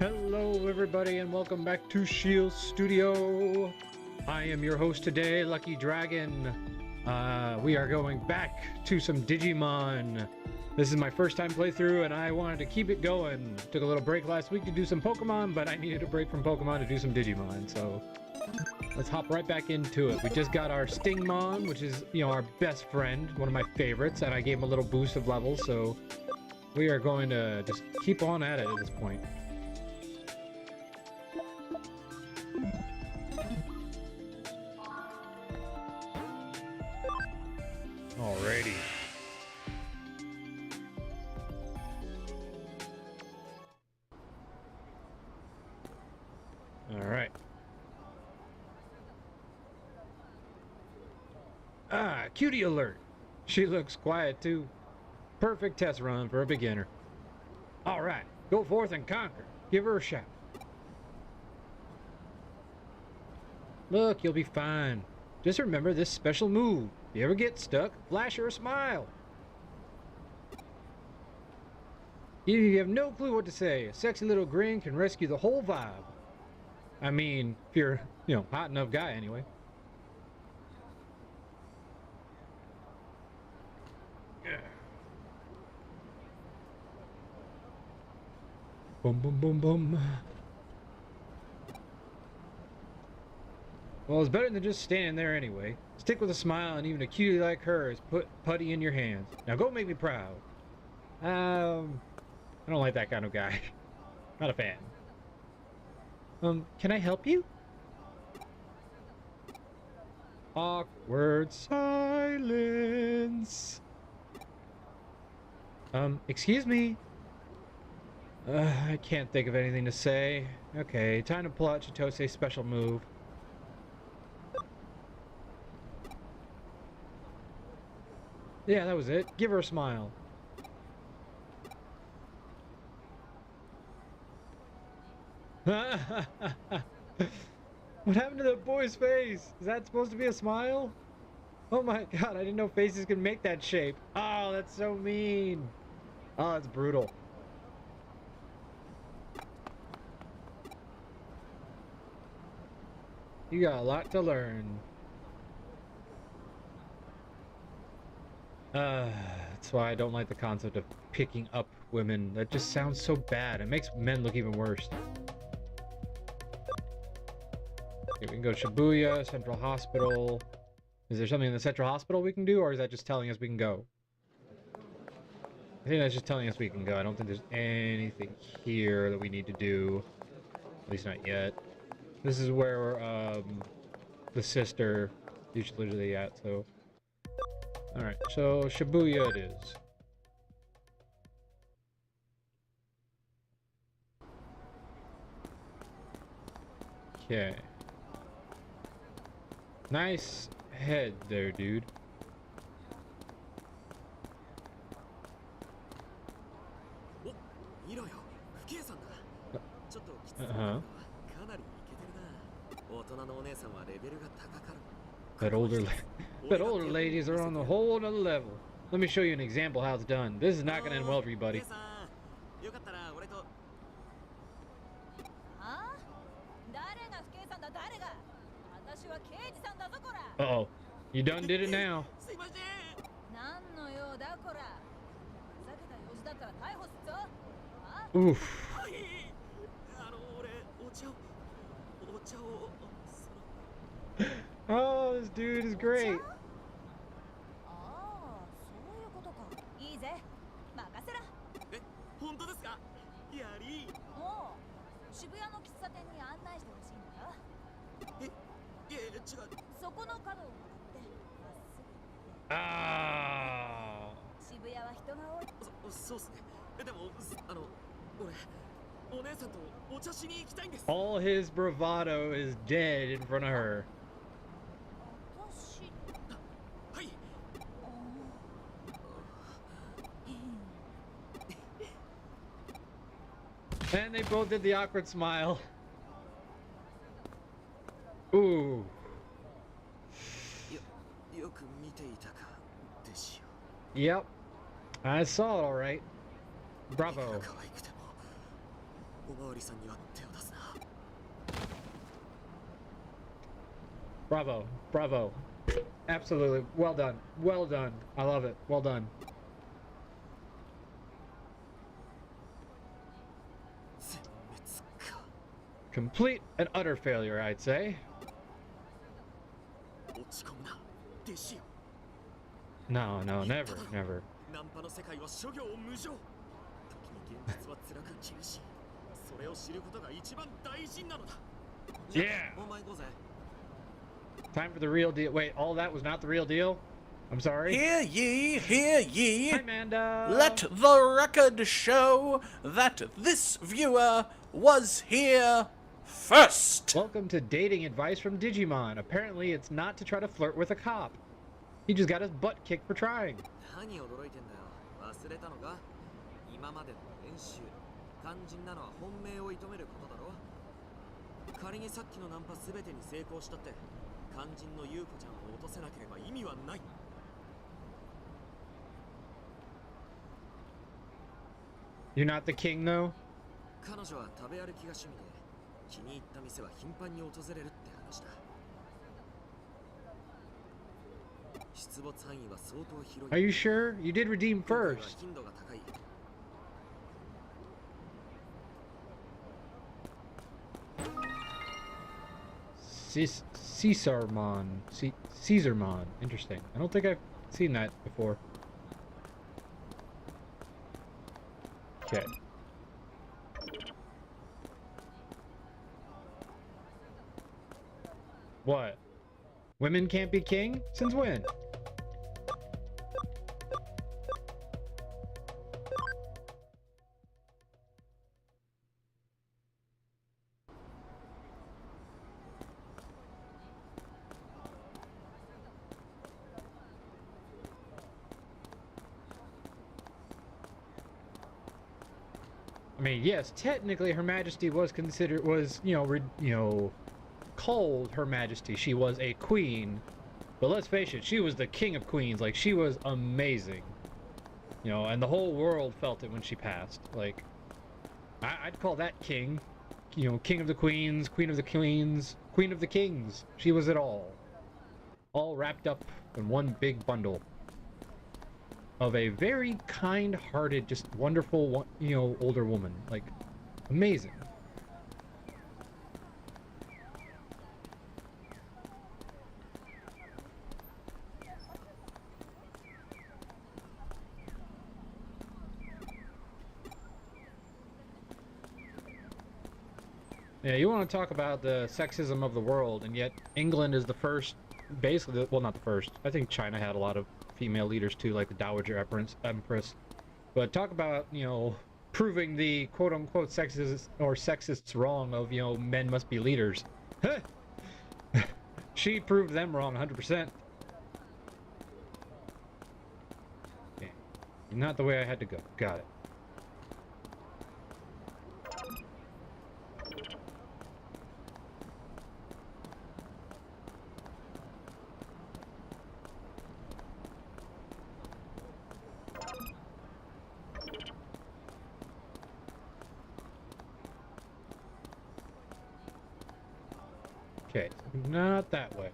Hello everybody and welcome back to Shield Studio. I am your host today, Lucky Dragon. We are going back to some Digimon. This is my first time playthrough and I wanted to keep it going. Took a little break last week to do some Pokemon, but I needed a break from Pokemon to do some Digimon, so let's hop right back into it. We just got our Stingmon, which is, our best friend, one of my favorites, and I gave him a little boost of levels, so we are going to just keep on at it at this point. Alrighty. Alright. Cutie alert! She looks quiet too. Perfect test run for a beginner. Alright, go forth and conquer. Give her a shot. Look, you'll be fine. Just remember this special move. If you ever get stuck, flash her a smile. You have no clue what to say. A sexy little grin can rescue the whole vibe. I mean, if you're, hot enough guy anyway. Boom, boom, boom, boom. Well, it's better than just standing there anyway. Stick with a smile, and even a cutie like her is put putty in your hands. Now go make me proud. I don't like that kind of guy. Not a fan. Can I help you? Awkward silence. Excuse me. I can't think of anything to say. Okay, time to pull out Chitose's special move. Yeah, that was it. Give her a smile. What happened to that boy's face? Is that supposed to be a smile? Oh my god, I didn't know faces could make that shape. Oh, that's so mean. Oh, that's brutal. You got a lot to learn. That's why I don't like the concept of picking up women. That just sounds so bad. It makes men look even worse. Okay, we can go to Shibuya, Central Hospital. Is there something in the Central Hospital we can do, or is that just telling us we can go? I think that's just telling us we can go. I don't think there's anything here that we need to do. At least not yet. This is where, the sister usually at, so... Alright, so Shibuya it is. Okay. Nice head there, dude. Uh-huh. But older ladies are on a whole other level. Let me show you an example how it's done. This is not gonna end well for you, buddy. Uh-oh. You done did it now. Oof. Oh, this dude is great. All his bravado is dead in front of her. And they both did the awkward smile. Ooh. Yep. I saw it all right. Bravo. Bravo, bravo. Absolutely, well done, well done. I love it, well done. Complete and utter failure, I'd say. No, no, never, never. Yeah! Time for the real deal. Wait, all that was not the real deal? I'm sorry? Hear ye, hear ye. Hi, Amanda! Let the record show that this viewer was here first. Welcome to dating advice from Digimon. Apparently, it's not to try to flirt with a cop. He just got his butt kicked for trying. You're not the king, though? Are you sure? You did redeem first. Caesarmon. Caesarmon. Interesting. I don't think I've seen that before. Okay. What? Women can't be king? Since when? I mean, yes, technically Her Majesty was considered, called Her Majesty. She was a queen. But let's face it, she was the king of queens. Like, she was amazing. You know, and the whole world felt it when she passed. Like, I'd call that king. You know, king of the queens, queen of the queens, queen of the kings. She was it all. All wrapped up in one big bundle. Of a very kind-hearted, just wonderful, older woman. Like, amazing. Yeah, you want to talk about the sexism of the world, and yet England is the first, basically, well, not the first. I think China had a lot of female leaders too, like the Dowager Empress. But talk about, proving the quote-unquote sexists wrong of, men must be leaders. She proved them wrong 100%. Okay. Not the way I had to go. Got it. Okay, not that way.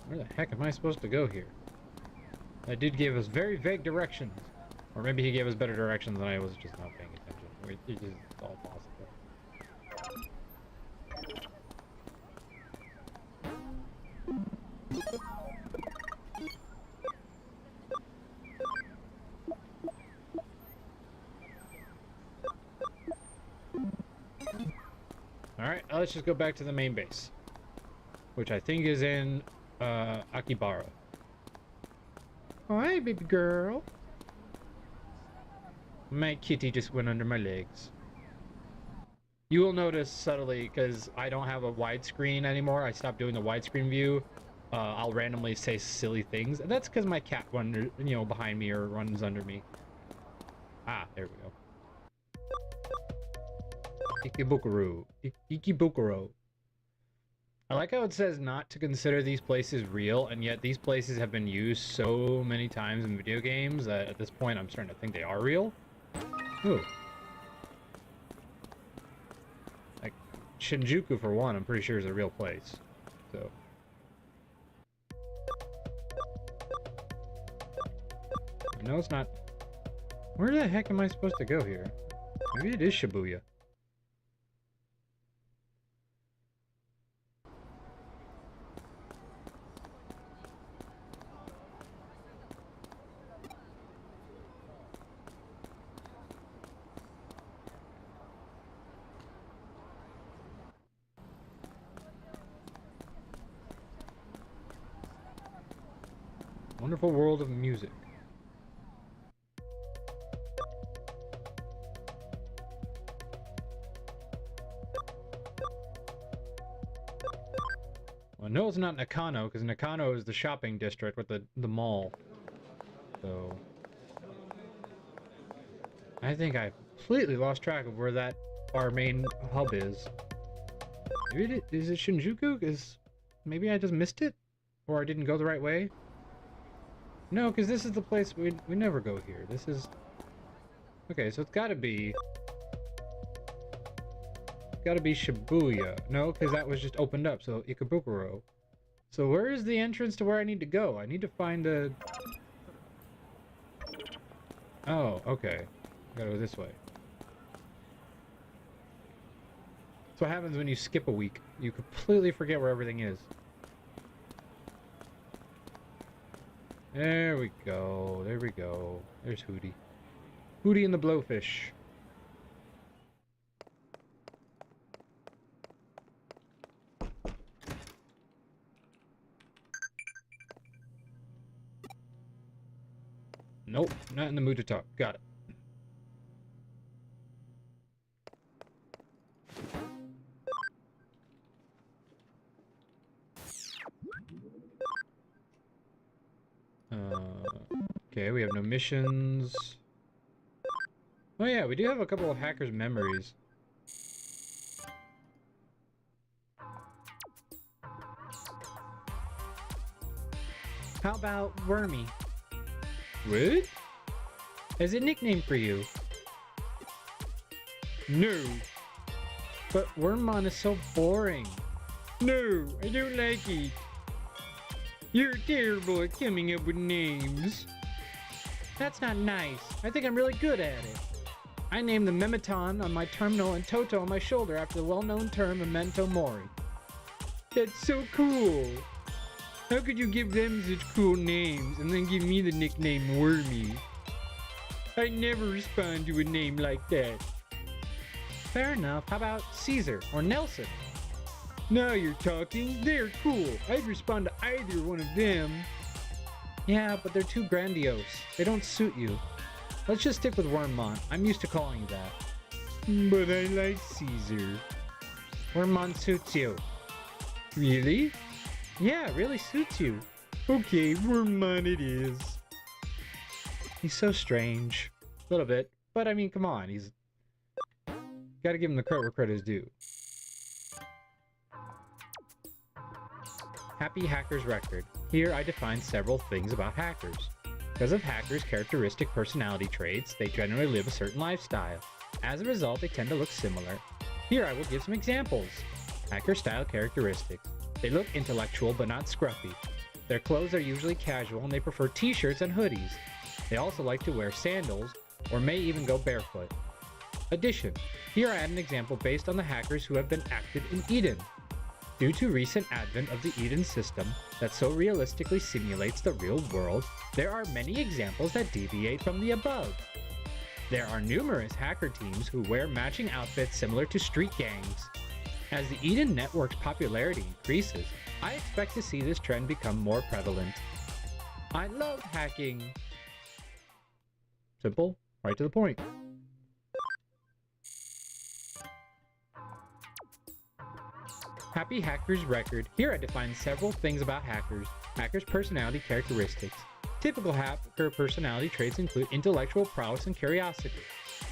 Where the heck am I supposed to go here? That did give us very vague directions. Or maybe he gave us better directions and I was just not paying attention. It is all possible. Alright, let's just go back to the main base. Which I think is in Akibara. Oh, hey, baby girl. My kitty just went under my legs. You will notice subtly, because I don't have a widescreen anymore. I stopped doing the widescreen view. I'll randomly say silly things. And that's because my cat wanders, behind me or runs under me. Ah, there we go. Ikebukuro. Ikebukuro. I like how it says not to consider these places real, and yet these places have been used so many times in video games that at this point I'm starting to think they are real. Ooh. Like, Shinjuku, for one, I'm pretty sure is a real place. So. No, it's not. Where the heck am I supposed to go here? Maybe it is Shibuya. Wonderful world of music. Well, no, it's not Nakano, because Nakano is the shopping district with the mall. So I think I completely lost track of where that our main hub is. Maybe is it Shinjuku? Is maybe I just missed it, or I didn't go the right way. No, because this is the place we never go here. This is okay. So it's got to be Shibuya. No, because that was just opened up. So Ikebukuro. So where is the entrance to where I need to go? I need to find a. Oh, okay. Gotta go this way. That's what happens when you skip a week. You completely forget where everything is. There we go. There we go. There's Hootie. Hootie and the Blowfish. Nope, not in the mood to talk. Got it. Okay, we have no missions. Oh yeah, we do have a couple of hackers' memories. How about Wormy? What? As a nickname for you? No. But Wormmon is so boring. No, I don't like it. You're terrible at coming up with names. That's not nice. I think I'm really good at it. I named the Memeton on my terminal and Toto on my shoulder after the well-known term Memento Mori. That's so cool. How could you give them such cool names and then give me the nickname Wormy? I never respond to a name like that. Fair enough. How about Caesar or Nelson? Now you're talking. They're cool. I'd respond to either one of them. Yeah, but they're too grandiose. They don't suit you. Let's just stick with Wormmon. I'm used to calling you that. But I like Caesar. Wormmon suits you. Really? Yeah, it really suits you. Okay, Wormmon it is. He's so strange. A little bit. But I mean, come on. He's... Gotta give him the credit where credit is due. Happy Hacker's Record. Here I define several things about hackers. Because of hackers' characteristic personality traits, they generally live a certain lifestyle. As a result, they tend to look similar. Here I will give some examples. Hacker style characteristics. They look intellectual but not scruffy. Their clothes are usually casual and they prefer t-shirts and hoodies. They also like to wear sandals or may even go barefoot. Addition. Here I add an example based on the hackers who have been active in Eden. Due to recent advent of the Eden system that so realistically simulates the real world, there are many examples that deviate from the above. There are numerous hacker teams who wear matching outfits similar to street gangs. As the Eden network's popularity increases, I expect to see this trend become more prevalent. I love hacking. Simple, right to the point. Happy Hacker's Record. Here I define several things about hackers. Hackers' personality characteristics. Typical hacker personality traits include intellectual prowess and curiosity.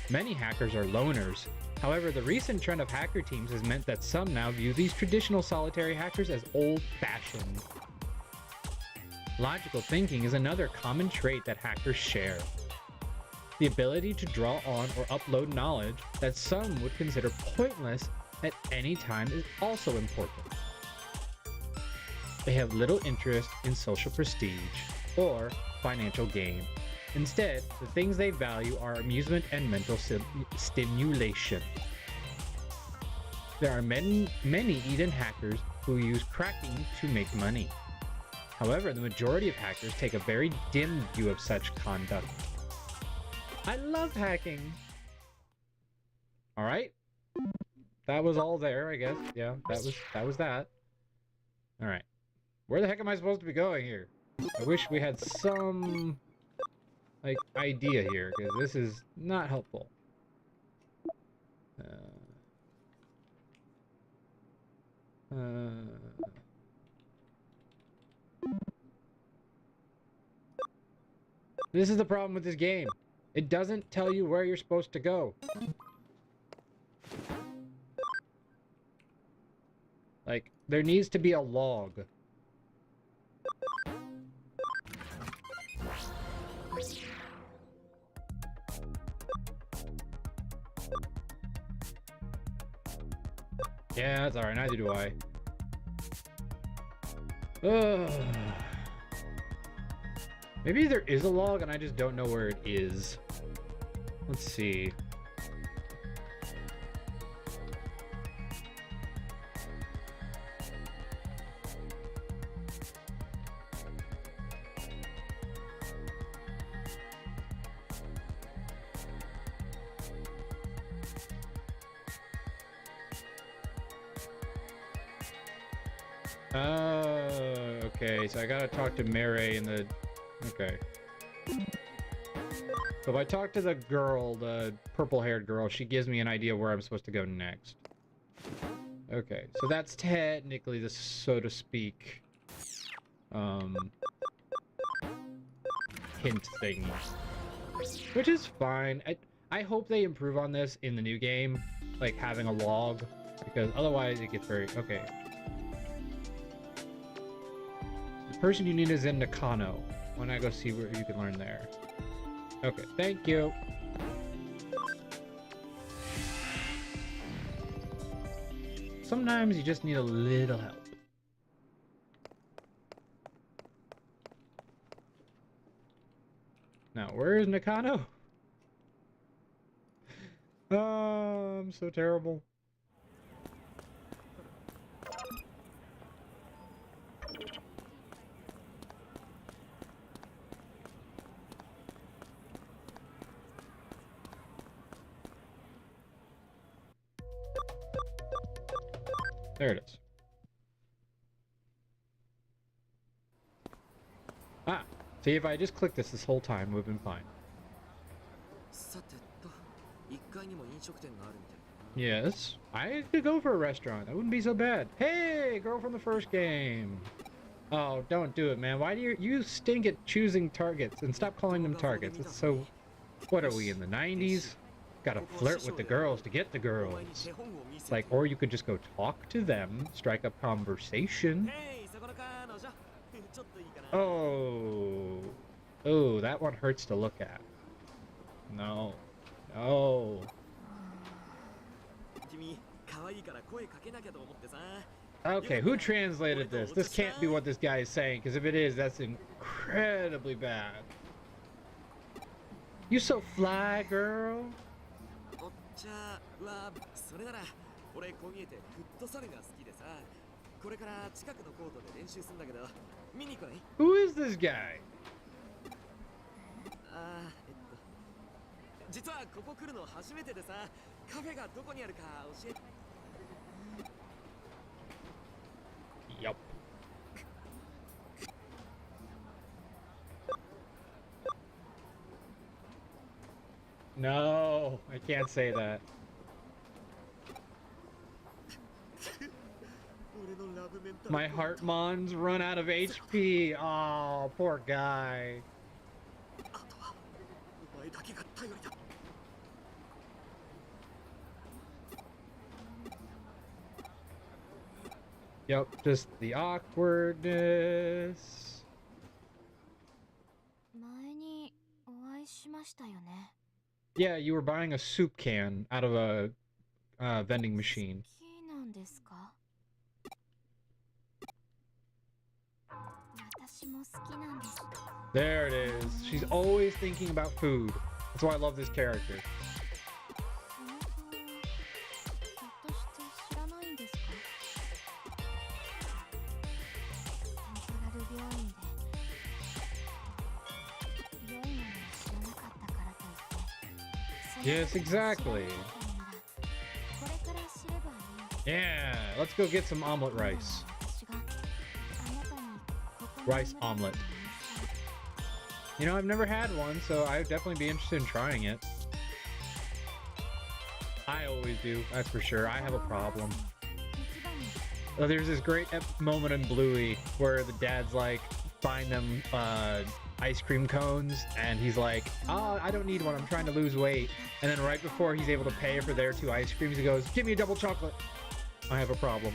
Many hackers are loners. However, the recent trend of hacker teams has meant that some now view these traditional solitary hackers as old-fashioned. Logical thinking is another common trait that hackers share. The ability to draw on or upload knowledge that some would consider pointless at any time is also important. They have little interest in social prestige or financial gain. Instead, the things they value are amusement and mental stimulation. There are many Eden hackers who use cracking to make money. However, the majority of hackers take a very dim view of such conduct. I love hacking! Alright. That was all there, I guess. Yeah, that was that. Alright. Where the heck am I supposed to be going here? I wish we had some, like, idea here, because this is not helpful. This is the problem with this game. It doesn't tell you where you're supposed to go. Like, there needs to be a log. Yeah, that's alright, neither do I. Ugh. Maybe there is a log and I just don't know where it is. Let's see. Okay, so I gotta talk to Mary and the... Okay. So if I talk to the girl, the purple-haired girl, she gives me an idea where I'm supposed to go next. Okay, so that's technically the, so to speak, hint thingy. Which is fine. I hope they improve on this in the new game, like having a log, because otherwise it gets very... Okay. The person you need is in Nakano. Why not go see where you can learn there? Okay, thank you. Sometimes you just need a little help. Now, where is Nakano? Oh, I'm so terrible. There it is. Ah, see, if I just click this whole time, we've been fine. Yes, I could go for a restaurant. That wouldn't be so bad. Hey, girl from the first game. Oh, don't do it, man. Why do you stink at choosing targets and stop calling them targets? It's so... What are we, in the 90s? Gotta flirt with the girls to get the girls. Like, or you could just go talk to them, strike up conversation. Oh. Oh, that one hurts to look at. No. No. Okay, who translated this? This can't be what this guy is saying, because if it is, that's incredibly bad. You so fly, girl. Who is this guy? Yup. No, I can't say that. My Heartmon's run out of HP. Oh, poor guy. Yep, just the awkwardness. 前にお会いしましたよね。 Yeah, you were buying a soup can out of a vending 好 machine. きなんですか？私も好きなんです。 There it is. She's always thinking about food. That's why I love this character. その顔、ひょっとして知らないんですか？セントラル病院で良いものを知らなかったからといって、その Yes, ことを知ら exactly. ないみたいなら、これから知ればいいんです。 Yeah, let's go get some omelet rice. 私があなたにここの Rice オムライ omelet. スの美味しさ You know, I've never had one, so I'd definitely be interested in trying it. I always do, that's for sure. I have a problem. There's this great moment in Bluey where the dad's like buying them ice cream cones, and he's like, "Oh, I don't need one. I'm trying to lose weight." And then right before he's able to pay for their 2 ice creams, he goes, "Give me a double chocolate." I have a problem.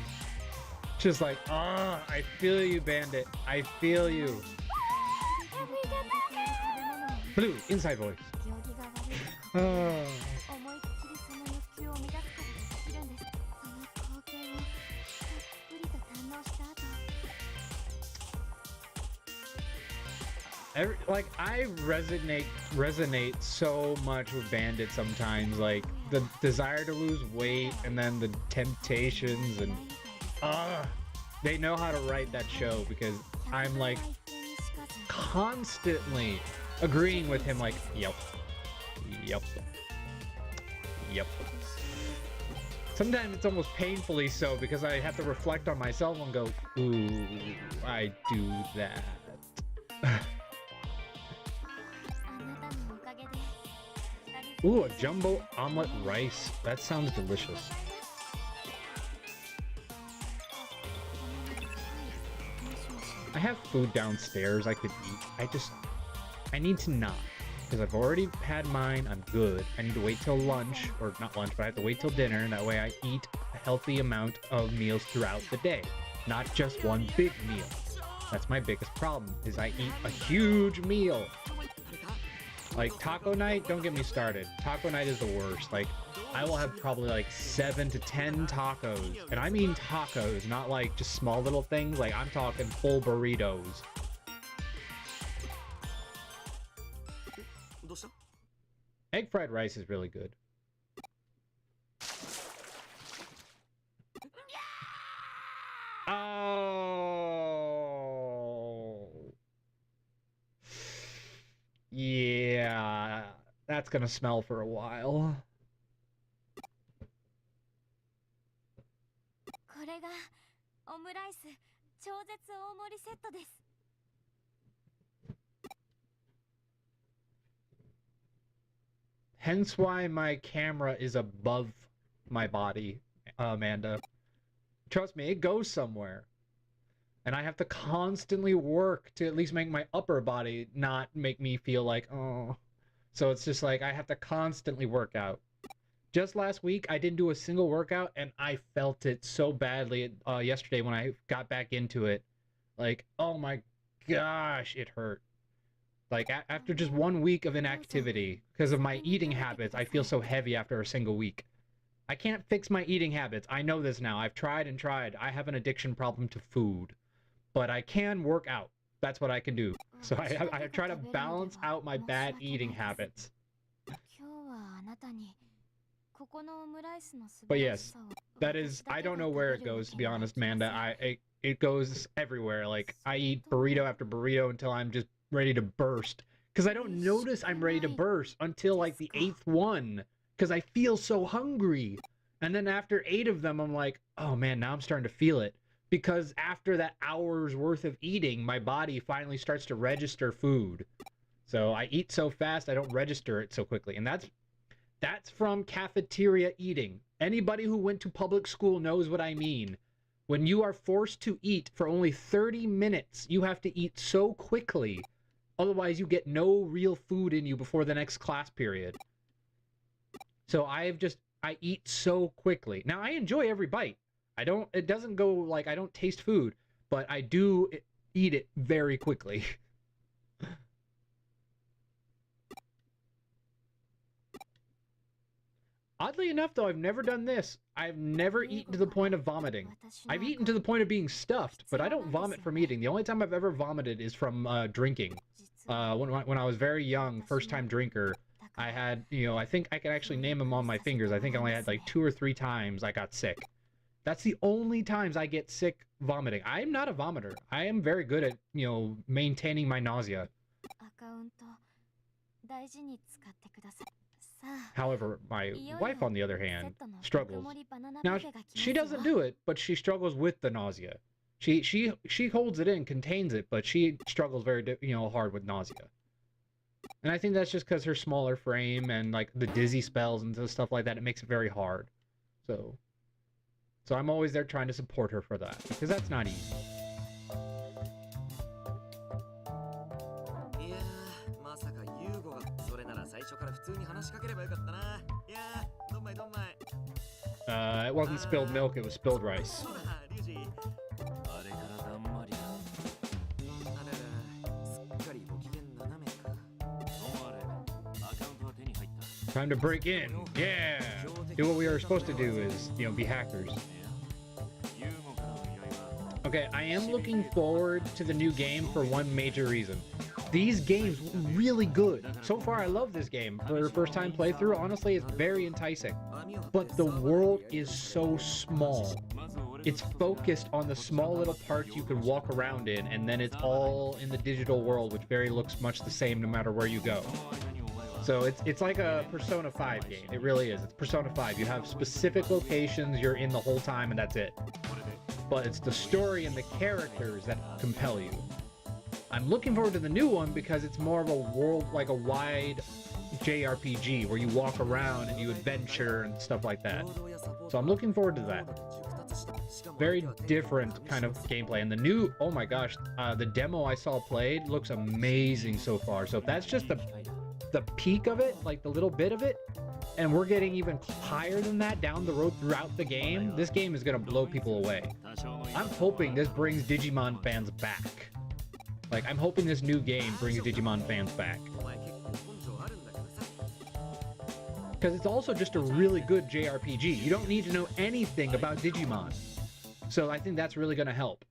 Just like, I feel you, Bandit. I feel you. Blue, inside voice. 行儀が悪いと Ah. 思いっきりその欲求を満たすことができるんです。その光景をたっぷりと堪能した後、 Like I resonate so much with Bandit sometimes, like the desire to lose weight and then the temptations, and they know how to write that show, because I'm like constantly agreeing with him, like yep. Sometimes it's almost painfully so, because I have to reflect on myself and go, ooh, I do that. あなたのおかげで Ooh, a jumbo omelet rice. That sounds delicious. I have food downstairs I could eat. I need to not. Because I've already had mine, I'm good. I need to wait till lunch, or not lunch, but I have to wait till dinner, and that way I eat a healthy amount of meals throughout the day. Not just one big meal. That's my biggest problem, is I eat a huge meal. Like taco night, don't get me started. Taco night is the worst. Like, I will have probably like 7 to 10 tacos. And I mean tacos, not like just small little things. Like, I'm talking full burritos. Egg fried rice is really good. Oh. Yeah. That's gonna smell for a while. これがオムライス超絶大盛りセットです。 Hence why my camera is above my body, Amanda. Trust me, it goes somewhere. And I have to constantly work to at least make my upper body not make me feel like, oh. So it's just like I have to constantly work out. Just last week, I didn't do a single workout, and I felt it so badly yesterday when I got back into it. Like, oh my gosh, it hurt. Like, after just 1 week of inactivity, because of my eating habits, I feel so heavy after a single week. I can't fix my eating habits. I know this now. I've tried and tried. I have an addiction problem to food. But I can work out. That's what I can do. So I try to balance out my bad eating habits. 今日はあなたにここのオムライスの素 But 晴らし yes, さを that is, I don't know where it goes, to be honest, Amanda. It goes everywhere. Like, I eat burrito after burrito until I'm just ready to burst. Because I don't notice I'm ready to burst until like the 8th one. Because I feel so hungry. And then after 8 of them, I'm like, oh man, now I'm starting to feel it. Because after that hour's worth of eating, my body finally starts to register food. So I eat so fast, I don't register it so quickly. And that's from cafeteria eating. Anybody who went to public school knows what I mean. When you are forced to eat for only 30 minutes, you have to eat so quickly. Otherwise, you get no real food in you before the next class period. So I eat so quickly. Now, I enjoy every bite. It doesn't go like, I don't taste food, but I do eat it very quickly. Oddly enough, though, I've never done this. I've never eaten to the point of vomiting. I've eaten to the point of being stuffed, but I don't vomit from eating. The only time I've ever vomited is from drinking. When I was very young, first-time drinker, I had, I think I could actually name them on my fingers. I think I only had like 2 or 3 times I got sick. That's the only times I get sick vomiting. I am not a vomiter. I am very good at, maintaining my nausea. However, my wife, on the other hand, struggles. Now, she doesn't do it, but she struggles with the nausea. She holds it in, contains it, but she struggles very, hard with nausea. And I think that's just because her smaller frame and like the dizzy spells and stuff like that, it makes it very hard. So I'm always there trying to support her for that, because that's not easy. It wasn't spilled milk, it was spilled rice. Time to break in. Yeah! Do what we are supposed to do is, be hackers. Okay, I am looking forward to the new game for one major reason. These games were really good. So far, I love this game. For a first-time playthrough, honestly, it's very enticing. But the world is so small. It's focused on the small little parts you can walk around in, and then it's all in the digital world, which looks much the same no matter where you go. So it's like a Persona 5 game. It really is. It's Persona 5. You have specific locations, you're in the whole time, and that's it. But it's the story and the characters that compel you. I'm looking forward to the new one because it's more of a world, like a wide JRPG where you walk around and you adventure and stuff like that. So I'm looking forward to that. Very different kind of gameplay. And the new, oh my gosh, the demo I saw played looks amazing so far. So if that's just the peak of it, like the little bit of it, and we're getting even higher than that down the road throughout the game, this game is going to blow people away. I'm hoping this brings Digimon fans back. Like, I'm hoping this new game brings Digimon fans back. Because it's also just a really good JRPG. You don't need to know anything about Digimon. So I think that's really going to help.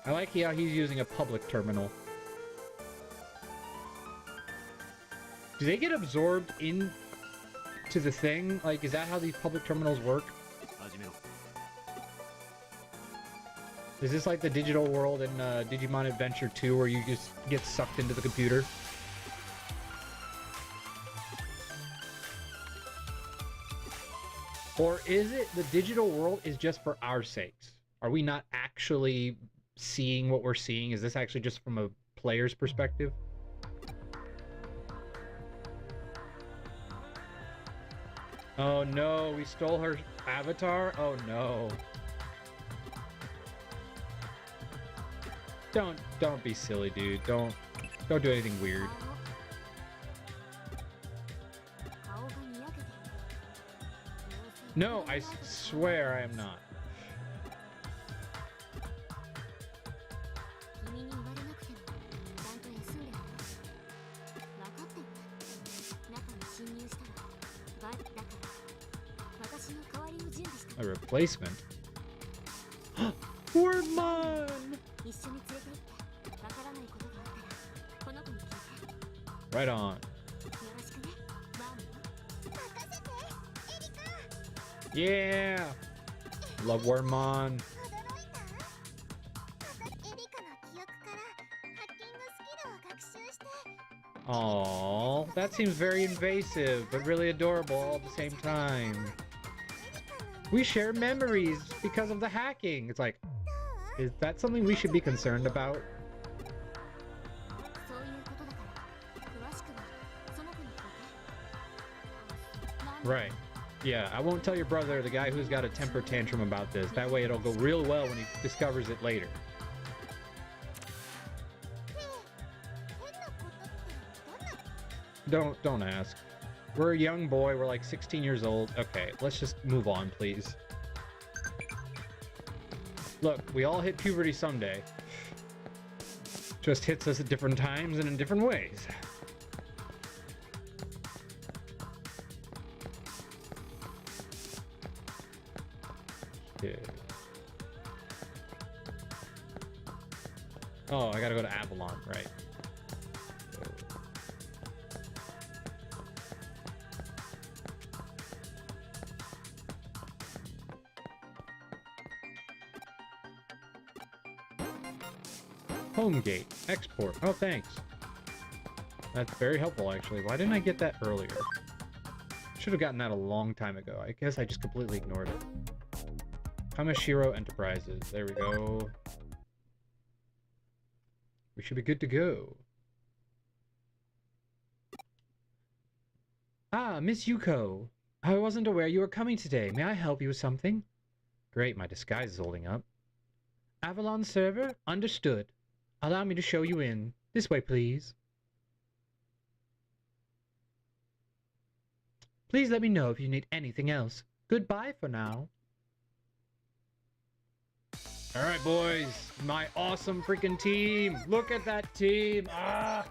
I like how he's using a public terminal. Do they get absorbed into the thing? Like, is that how these public terminals work? Is this like the digital world in Digimon Adventure 2 where you just get sucked into the computer? Or is it the digital world is just for our sakes? Are we not actually seeing what we're seeing? Is this actually just from a player's perspective? Oh no, we stole her avatar? Oh no. Don't be silly, dude. Don't do anything weird. No, I swear I am not. A replacement? Wormmon! Right on. Yeah! Love Wormmon. Aww, that seems very invasive, but really adorable all at the same time. We share memories because of the hacking. It's like, is that something we should be concerned about? Right. Yeah, I won't tell your brother, the guy who's got a temper tantrum about this. That way it'll go real well when he discovers it later. Don't ask. We're a young boy. We're like 16 years old. Okay, let's just move on, please. Look, we all hit puberty someday. Just hits us at different times and in different ways. Yeah. Oh, I gotta go to Avalon, right. Home gate. Export. Oh, thanks. That's very helpful, actually. Why didn't I get that earlier? Should have gotten that a long time ago. I guess I just completely ignored it. Kamashiro Enterprises. There we go. We should be good to go. Ah, Miss Yuko. I wasn't aware you were coming today. May I help you with something? Great, my disguise is holding up. Avalon server? Understood. Allow me to show you in. This way, please. Please let me know if you need anything else. Goodbye for now. Alright, boys. My awesome freaking team. Look at that team. Ah,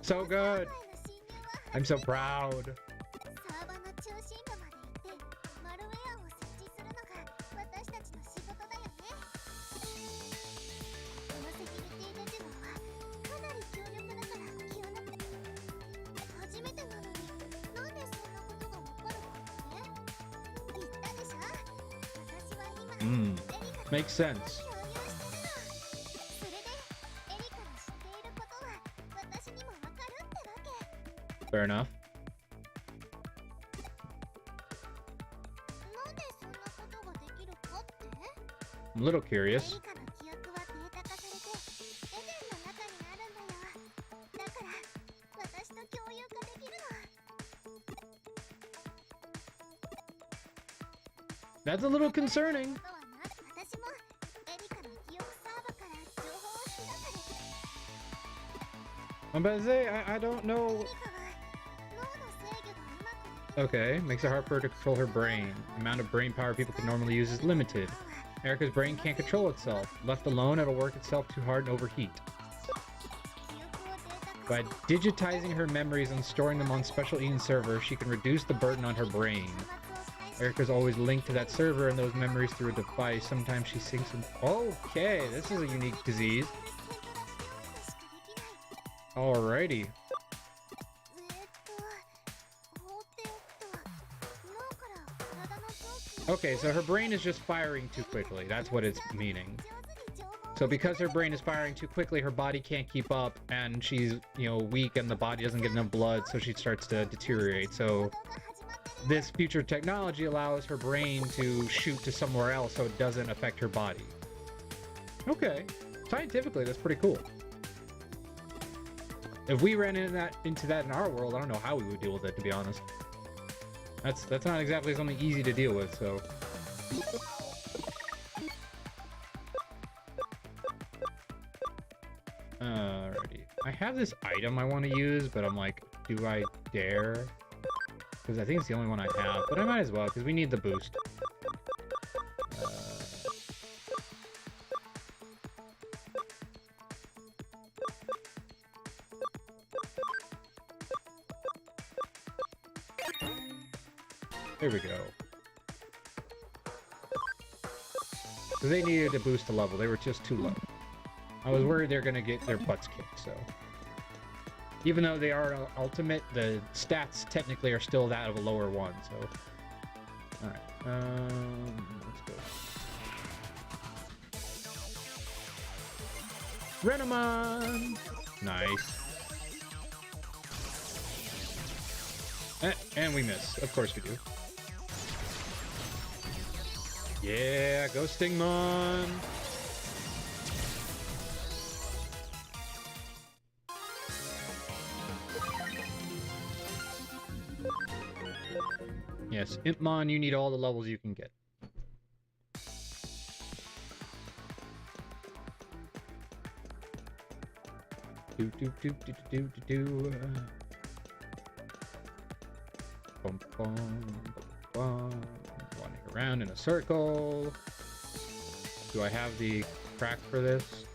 so good. I'm so proud. Makes sense. Fair enough. I'm a little curious. That's a little concerning. I'm about to say, I don't know. Okay, makes it hard for her to control her brain. The amount of brain power people can normally use is limited. Erica's brain can't control itself. Left alone, it'll work itself too hard and overheat. By digitizing her memories and storing them on special Eden servers, she can reduce the burden on her brain. Erica's always linked to that server and those memories through a device. Sometimes she syncs them. Okay, this is a unique disease. Alrighty. Okay, so her brain is just firing too quickly. That's what it's meaning. So because her brain is firing too quickly, her body can't keep up, and she's, you know, weak, and the body doesn't get enough blood, so she starts to deteriorate. So this future technology allows her brain to shoot to somewhere else so it doesn't affect her body. Okay. Scientifically, that's pretty cool. If we ran into that in our world, I don't know how we would deal with it, to be honest. That's not exactly something easy to deal with, so. Alrighty. I have this item I want to use, but I'm like, do I dare? Because I think it's the only one I have, but I might as well, because we need the boost. There we go. So they needed to boost the level. They were just too low. I was worried they're going to get their butts kicked, so. Even though they are ultimate, the stats technically are still that of a lower one, so. Alright, let's go. Renamon! Nice. And we miss. Of course we do. Yeah, go Stingmon! Yes, Impmon, you need all the levels you can get. Boom, boom, boom. Running around in a circle. Do I have the crack for this?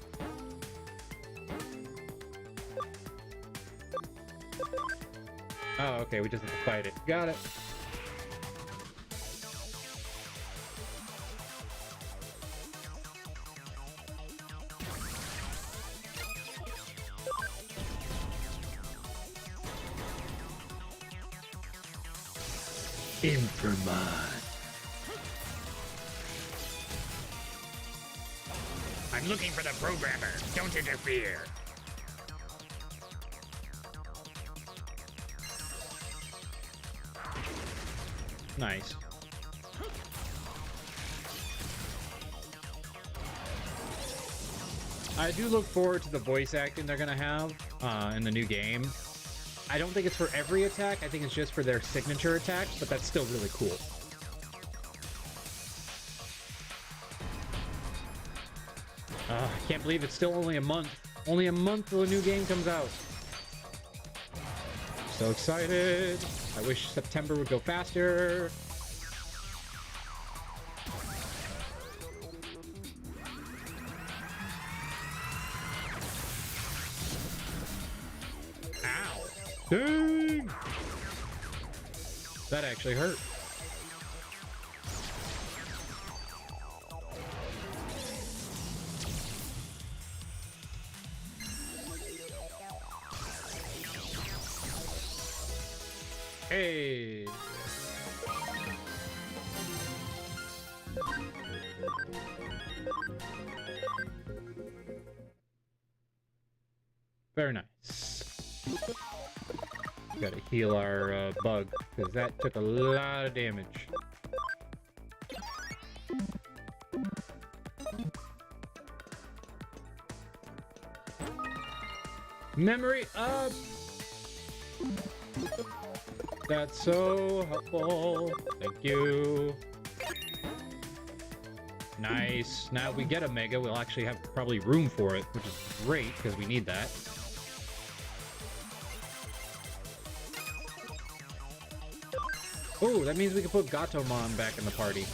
Oh, okay, we just have to fight it. Got it. Inframan. I'm looking for the programmer. Don't interfere. Nice. I do look forward to the voice acting they're gonna have in the new game. I don't think it's for every attack. I think it's just for their signature attacks, but that's still really cool. I can't believe it's still only a month. Only a month till the new game comes out. So excited. I wish September would go faster. Ow. Dang! That actually hurt. Hey! Very nice. Gotta heal our bug, because that took a lot of damage. Memory up! That's so helpful. Thank you. Nice. Now if we get a mega, we'll actually have probably room for it, which is great because we need that. Oh, that means we can put Gatomon back in the party.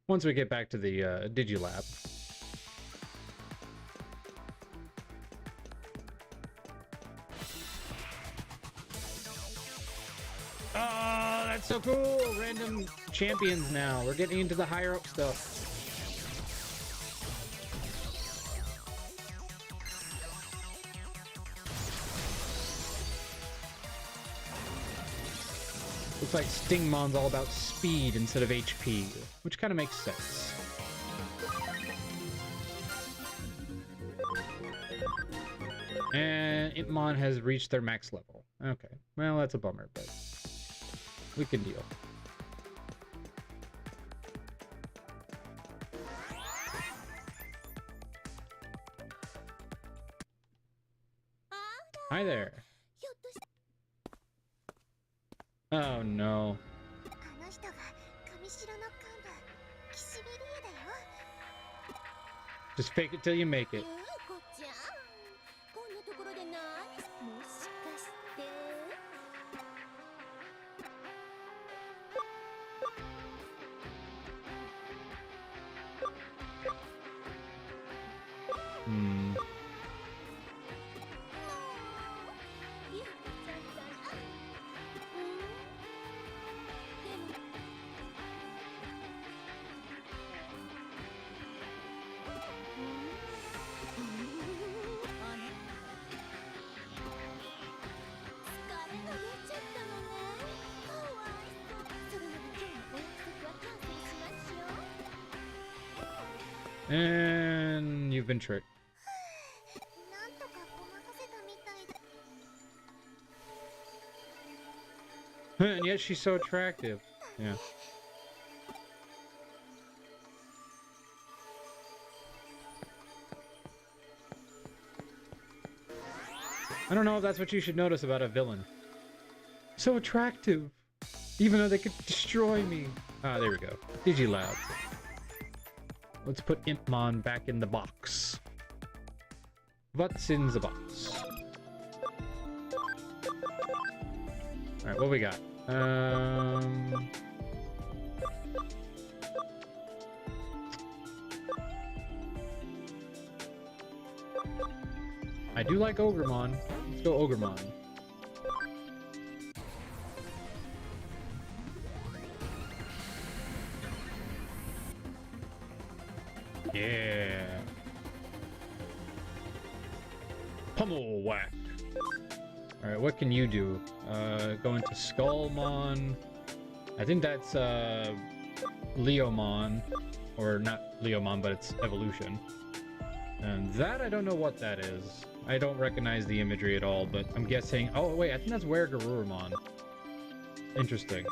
Once we get back to the Digilab. Oh, that's so cool! Random champions now. We're getting into the higher up stuff. Looks like Stingmon's all about speed instead of HP, which kind of makes sense. And Impmon has reached their max level. Okay, well, that's a bummer, but we can deal. Hi there. Oh no. Just fake it till you make it. And you've been tricked. And yet she's so attractive. Yeah. I don't know if that's what you should notice about a villain. So attractive, even though they could destroy me. Ah, there we go. Digilab. Let's put Impmon back in the box. What's in the box? Alright, what we got? I do like Ogremon. Let's go Ogremon. Yeah. Pummel whack. Alright, what can you do? Go into Skullmon. I think that's Leomon. Or not Leomon, but it's evolution. And that, I don't know what that is. I don't recognize the imagery at all, but I'm guessing... Oh, wait, I think that's Weregarurumon. Interesting.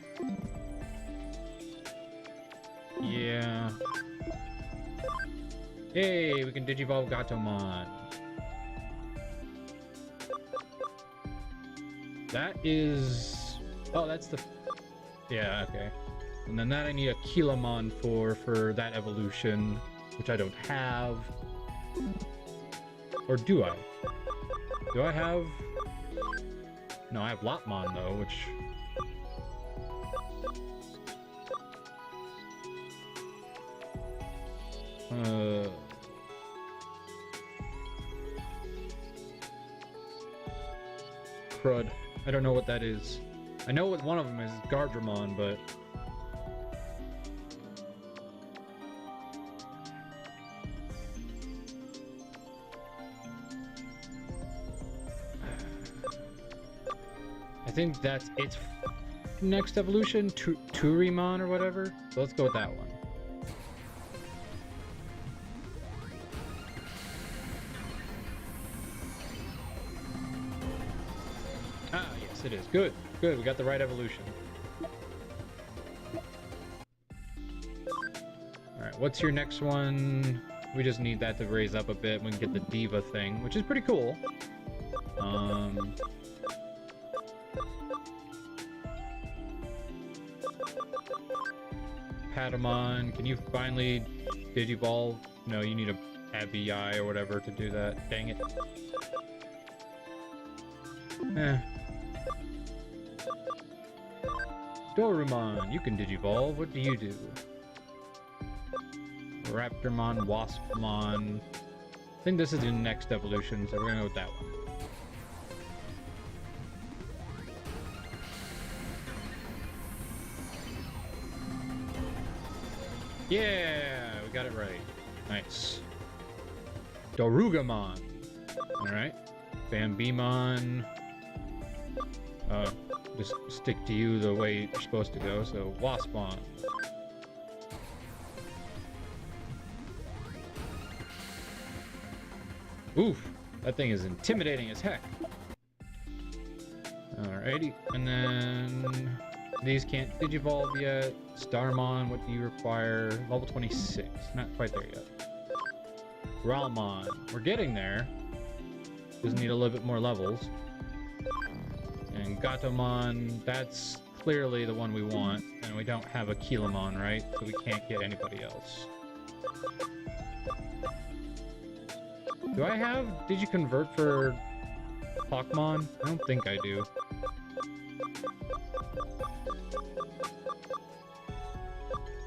Yeah. Hey, we can Digivolve Gatomon. That is... Oh, that's the... Yeah, okay. And then that I need a Kilamon for that evolution, which I don't have. Or do I? Do I have... No, I have Lopmon, though, which... Crud. I don't know what that is. I know what one of them is Gardramon, but... I think that's its next evolution, Turimon or whatever. So let's go with that one. Ah, yes, it is. Good, good. We got the right evolution. Alright, what's your next one? We just need that to raise up a bit. We can get the Diva thing, which is pretty cool. Patamon, can you finally Digivolve? No, you need a Abi or whatever to do that. Dang it. Eh. Dorumon, you can Digivolve. What do you do? Raptormon, Waspmon. I think this is the next evolution, so we're gonna go with that one. Yeah, we got it right. Nice. Dorugamon. Alright. Bambimon. Just stick to you the way you're supposed to go, so Waspon. Oof, that thing is intimidating as heck. Alrighty, and then these can't Digivolve yet. Starmon, what do you require? Level 26, not quite there yet. Gralmon, we're getting there. Just need a little bit more levels. And Gatomon, that's clearly the one we want, and we don't have a Kilamon, right? So we can't get anybody else. Do I have Digiconvert for Hawkmon? I don't think I do.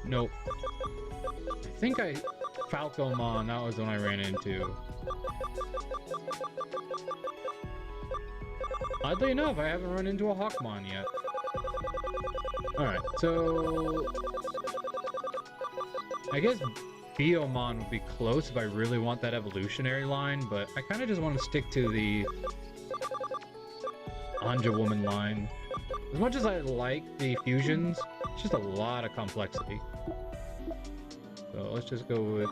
Nope. I think I... Falcomon, that was the one I ran into. Oddly enough, I haven't run into a Hawkmon yet. Alright, so... I guess Biomon would be close if I really want that evolutionary line, but I kind of just want to stick to the Anja Woman line. As much as I like the fusions, it's just a lot of complexity. So let's just go with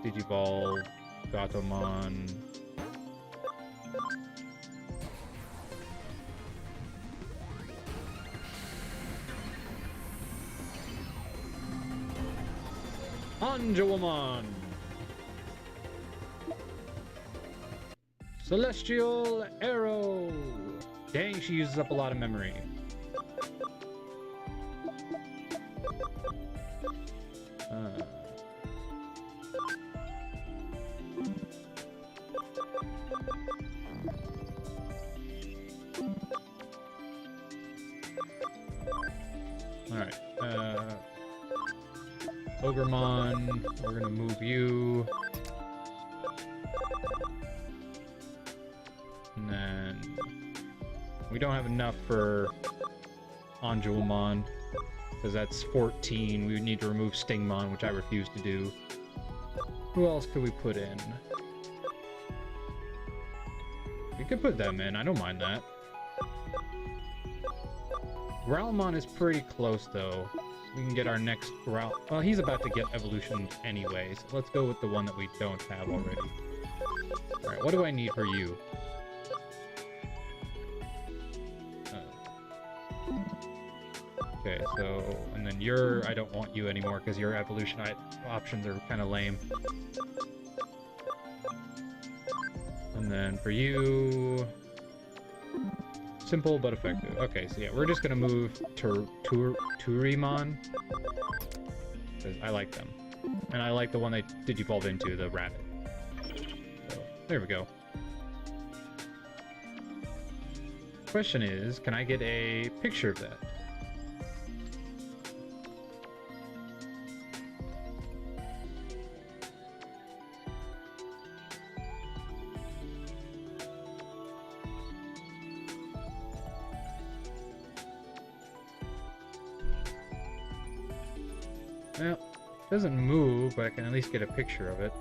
Digivolve, Gatomon. Anja Woman! Celestial Arrow. Dang, she uses up a lot of memory. Alright, Ogremon, we're gonna move you. And then we don't have enough for Anjulmon, because that's 14. We would need to remove Stingmon, which I refuse to do. Who else could we put in? We could put them in, I don't mind that. Growlmon is pretty close, though. We can get our next Growl... Well, he's about to get evolution anyway, so let's go with the one that we don't have already. Alright, what do I need for you? Okay, so... And then I don't want you anymore, because your evolution options are kind of lame. And then for you... Simple but effective. Okay, so yeah, we're just gonna move Turimon. Because I like them. And I like the one they Digivolve into, the rabbit. So, there we go. Question is, can I get a picture of that? Well, it doesn't move, but I can at least get a picture of it.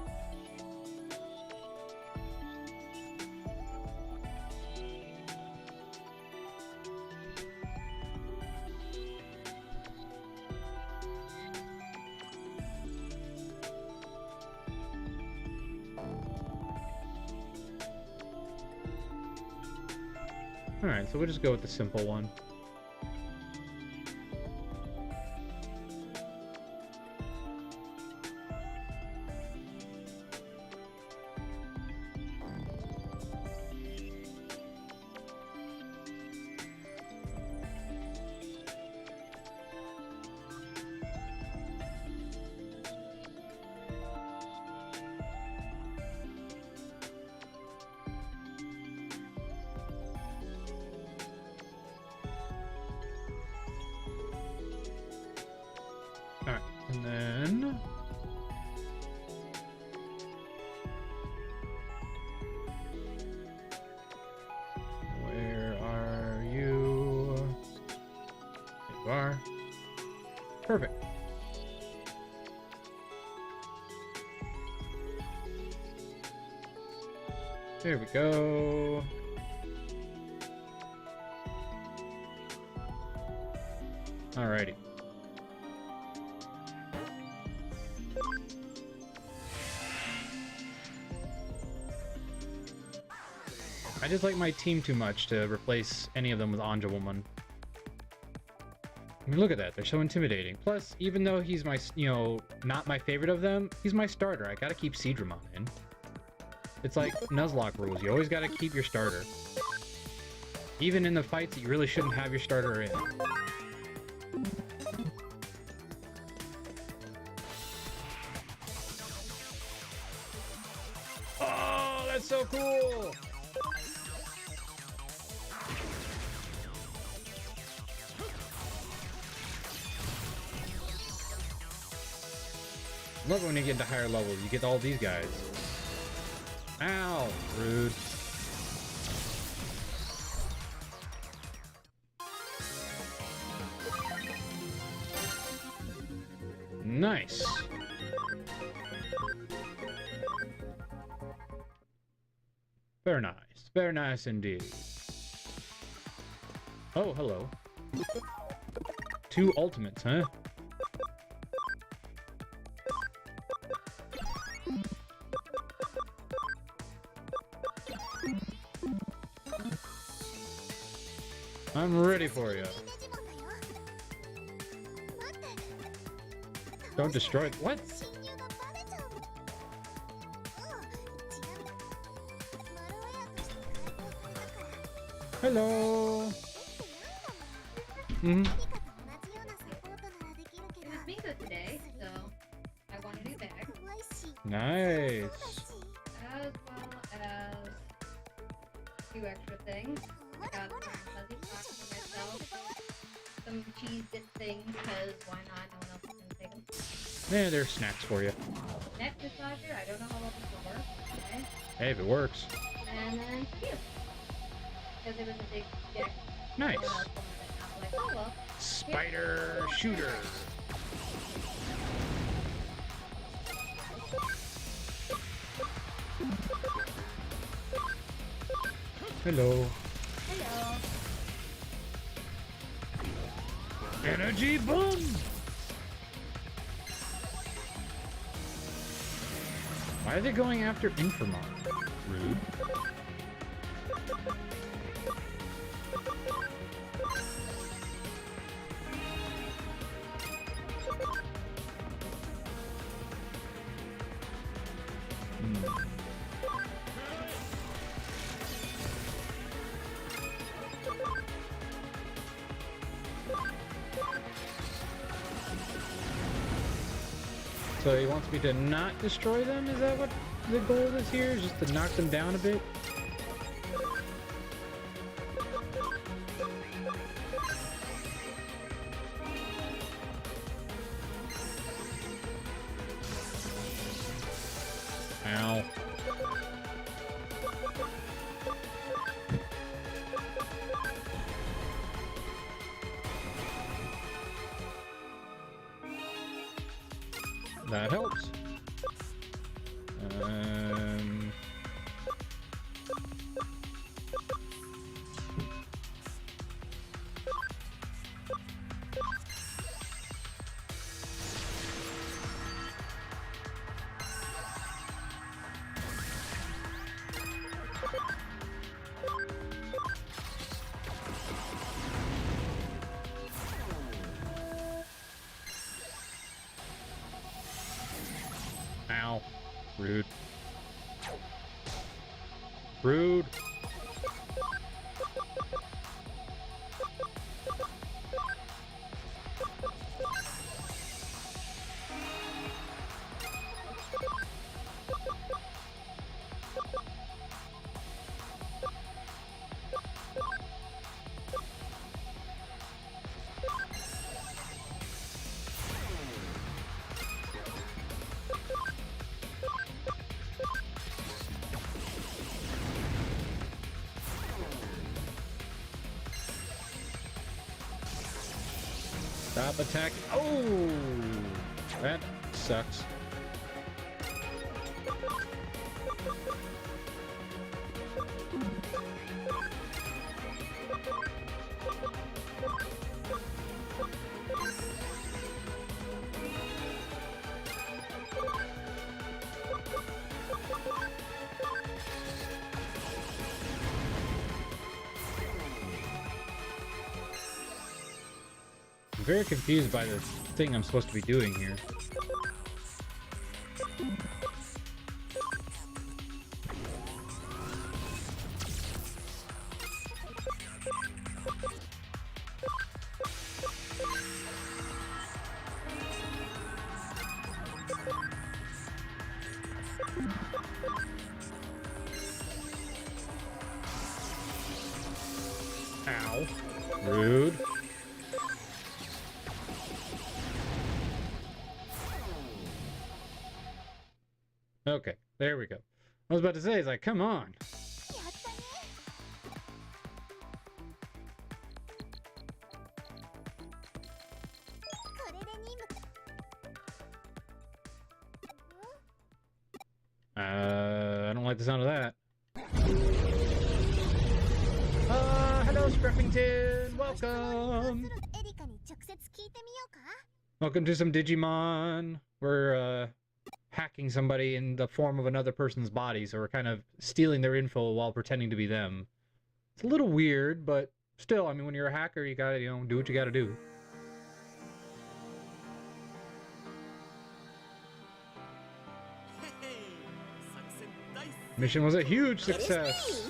Alright, so we'll just go with the simple one. Alright, and then... Where are you? There you are. Perfect. There we go. Alrighty. I just like my team too much to replace any of them with Anjulmon. I mean, look at that. They're so intimidating. Plus, even though he's my, not my favorite of them, he's my starter. I gotta keep Seadramon in. It's like Nuzlocke rules. You always gotta keep your starter. Even in the fights that you really shouldn't have your starter in. Oh, that's so cool! Love it when you get to higher levels. You get all these guys. Ow! Rude. Nice. Very nice. Very nice indeed. Oh, hello. 2 ultimates, huh? I'm ready for you. Don't destroy it. What? Hello. Mm-hmm. It was bingo today, so I want to do that. Nice. As well as a few extra things. I got some fuzzy socks for myself. Some cheese dip things, because why not? No one else is going to take them. Yeah, there's snacks for you. Next dishwasher, I don't know how well this will work. Okay. Hey, if it works. And then you. Because it was a big deck. Nice. Like, oh well. Spider shooter. Hello. Hello. Energy boom. Why are they going after Infamon? Rude. So he wants me to not destroy them? Is that what the goal is here? Is just to knock them down a bit? Ow. That helps. Ow. Rude. Rude. Stop attacking. Oh! That sucks. I'm very confused by the thing I'm supposed to be doing here. Ow. Rude. Okay, there we go. I was about to say, it's like, come on. I don't like the sound of that. Hello, Scruffington! Welcome! Welcome to some Digimon. We're, hacking somebody in the form of another person's body, so we're kind of stealing their info while pretending to be them. It's a little weird, but still, I mean, when you're a hacker, you gotta, do what you gotta do. Mission was a huge success!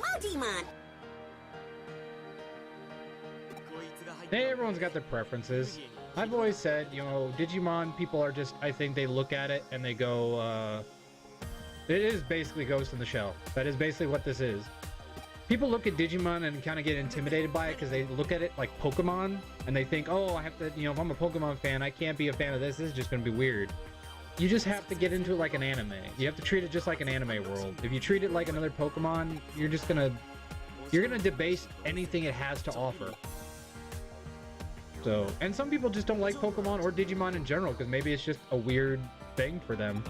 Everyone's got their preferences. I've always said, you know, Digimon people are just, I think they look at it and they go, it is basically Ghost in the Shell. That is basically what this is. People look at Digimon and kind of get intimidated by it because they look at it like Pokemon and they think, oh, I have to, you know, if I'm a Pokemon fan, I can't be a fan of this. This is just going to be weird. You just have to get into it like an anime. You have to treat it just like an anime world. If you treat it like another Pokemon, you're gonna debase anything it has to offer. So, and some people just don't like Pokemon or Digimon in general because maybe it's just a weird thing for them.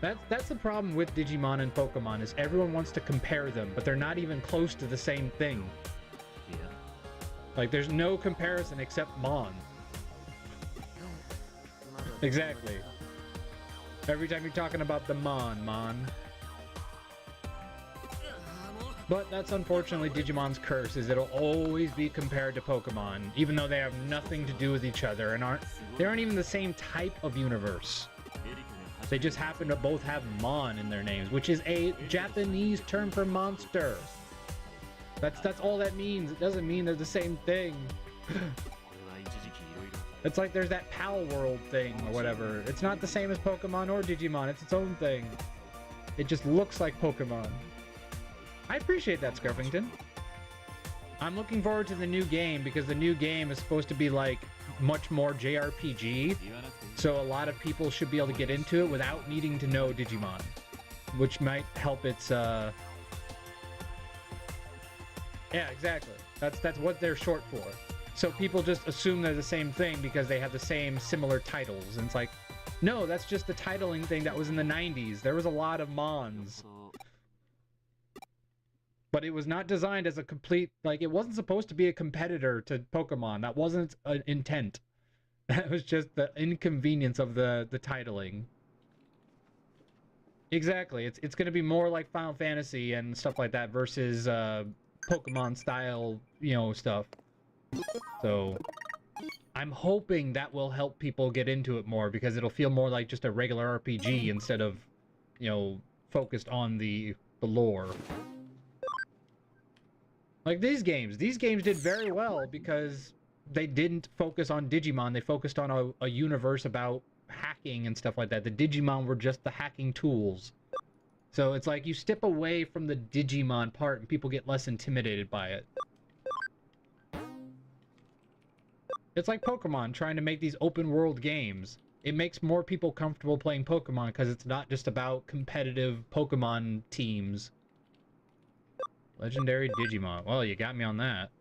That's the problem with Digimon and Pokemon, is everyone wants to compare them, but they're not even close to the same thing. Like, there's no comparison except Mon. Exactly. Every time you're talking about the Mon. But that's unfortunately Digimon's curse, is it'll always be compared to Pokemon, even though they have nothing to do with each other and they aren't even the same type of universe. They just happen to both have Mon in their names, which is a Japanese term for monster. That's all that means. It doesn't mean they're the same thing. It's like there's that Pal World thing or whatever. It's not the same as Pokemon or Digimon. It's its own thing. It just looks like Pokemon. I appreciate that, Scarfington. I'm looking forward to the new game because the new game is supposed to be like much more JRPG. So a lot of people should be able to get into it without needing to know Digimon, which might help its yeah, exactly. That's what they're short for. So people just assume they're the same thing because they have the same similar titles. And it's like, no, that's just the titling thing that was in the 90s. There was a lot of Mons. But it was not designed as a complete, like, it wasn't supposed to be a competitor to Pokemon. That wasn't an intent. That was just the inconvenience of the titling. Exactly. It's going to be more like Final Fantasy and stuff like that versus Pokemon style, you know, stuff. So I'm hoping that will help people get into it more because it'll feel more like just a regular RPG instead of, you know, focused on the lore. Like these games did very well because they didn't focus on Digimon. They focused on a universe about hacking and stuff like that. The Digimon were just the hacking tools. So it's like you step away from the Digimon part and people get less intimidated by it. It's like Pokemon trying to make these open world games. It makes more people comfortable playing Pokemon because it's not just about competitive Pokemon teams. Legendary Digimon. Well, you got me on that.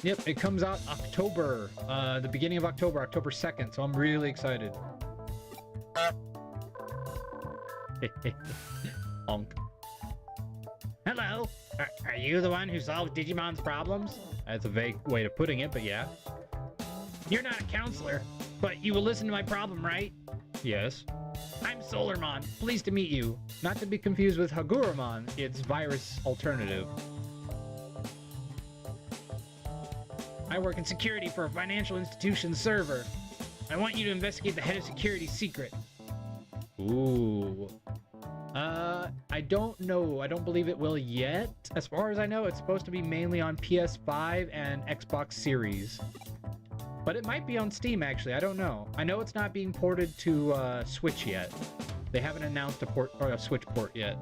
Yep, it comes out October, the beginning of October, October 2nd, so I'm really excited. Honk. Hello! Are you the one who solved Digimon's problems? That's a vague way of putting it, but yeah. You're not a counselor, but you will listen to my problem, right? Yes. I'm Solarmon. Pleased to meet you. Not to be confused with Haguramon, its virus alternative. I work in security for a financial institution's server. I want you to investigate the head of security's secret. Ooh. I don't know. I don't believe it will yet. As far as I know, it's supposed to be mainly on PS5 and Xbox Series. But it might be on Steam, actually. I don't know. I know it's not being ported to Switch yet. They haven't announced a port or a Switch port yet.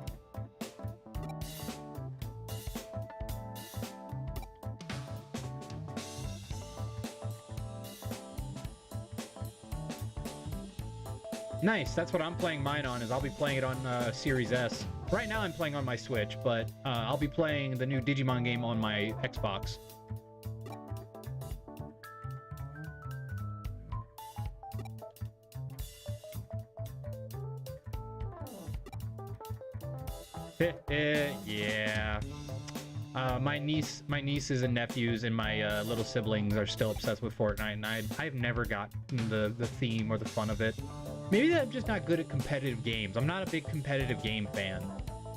Nice, that's what I'm playing mine on, is I'll be playing it on Series S. Right now I'm playing on my Switch, but I'll be playing the new Digimon game on my Xbox. Yeah. My nieces and nephews and my little siblings are still obsessed with Fortnite, and I've never gotten the theme or the fun of it. Maybe I'm just not good at competitive games. I'm not a big competitive game fan.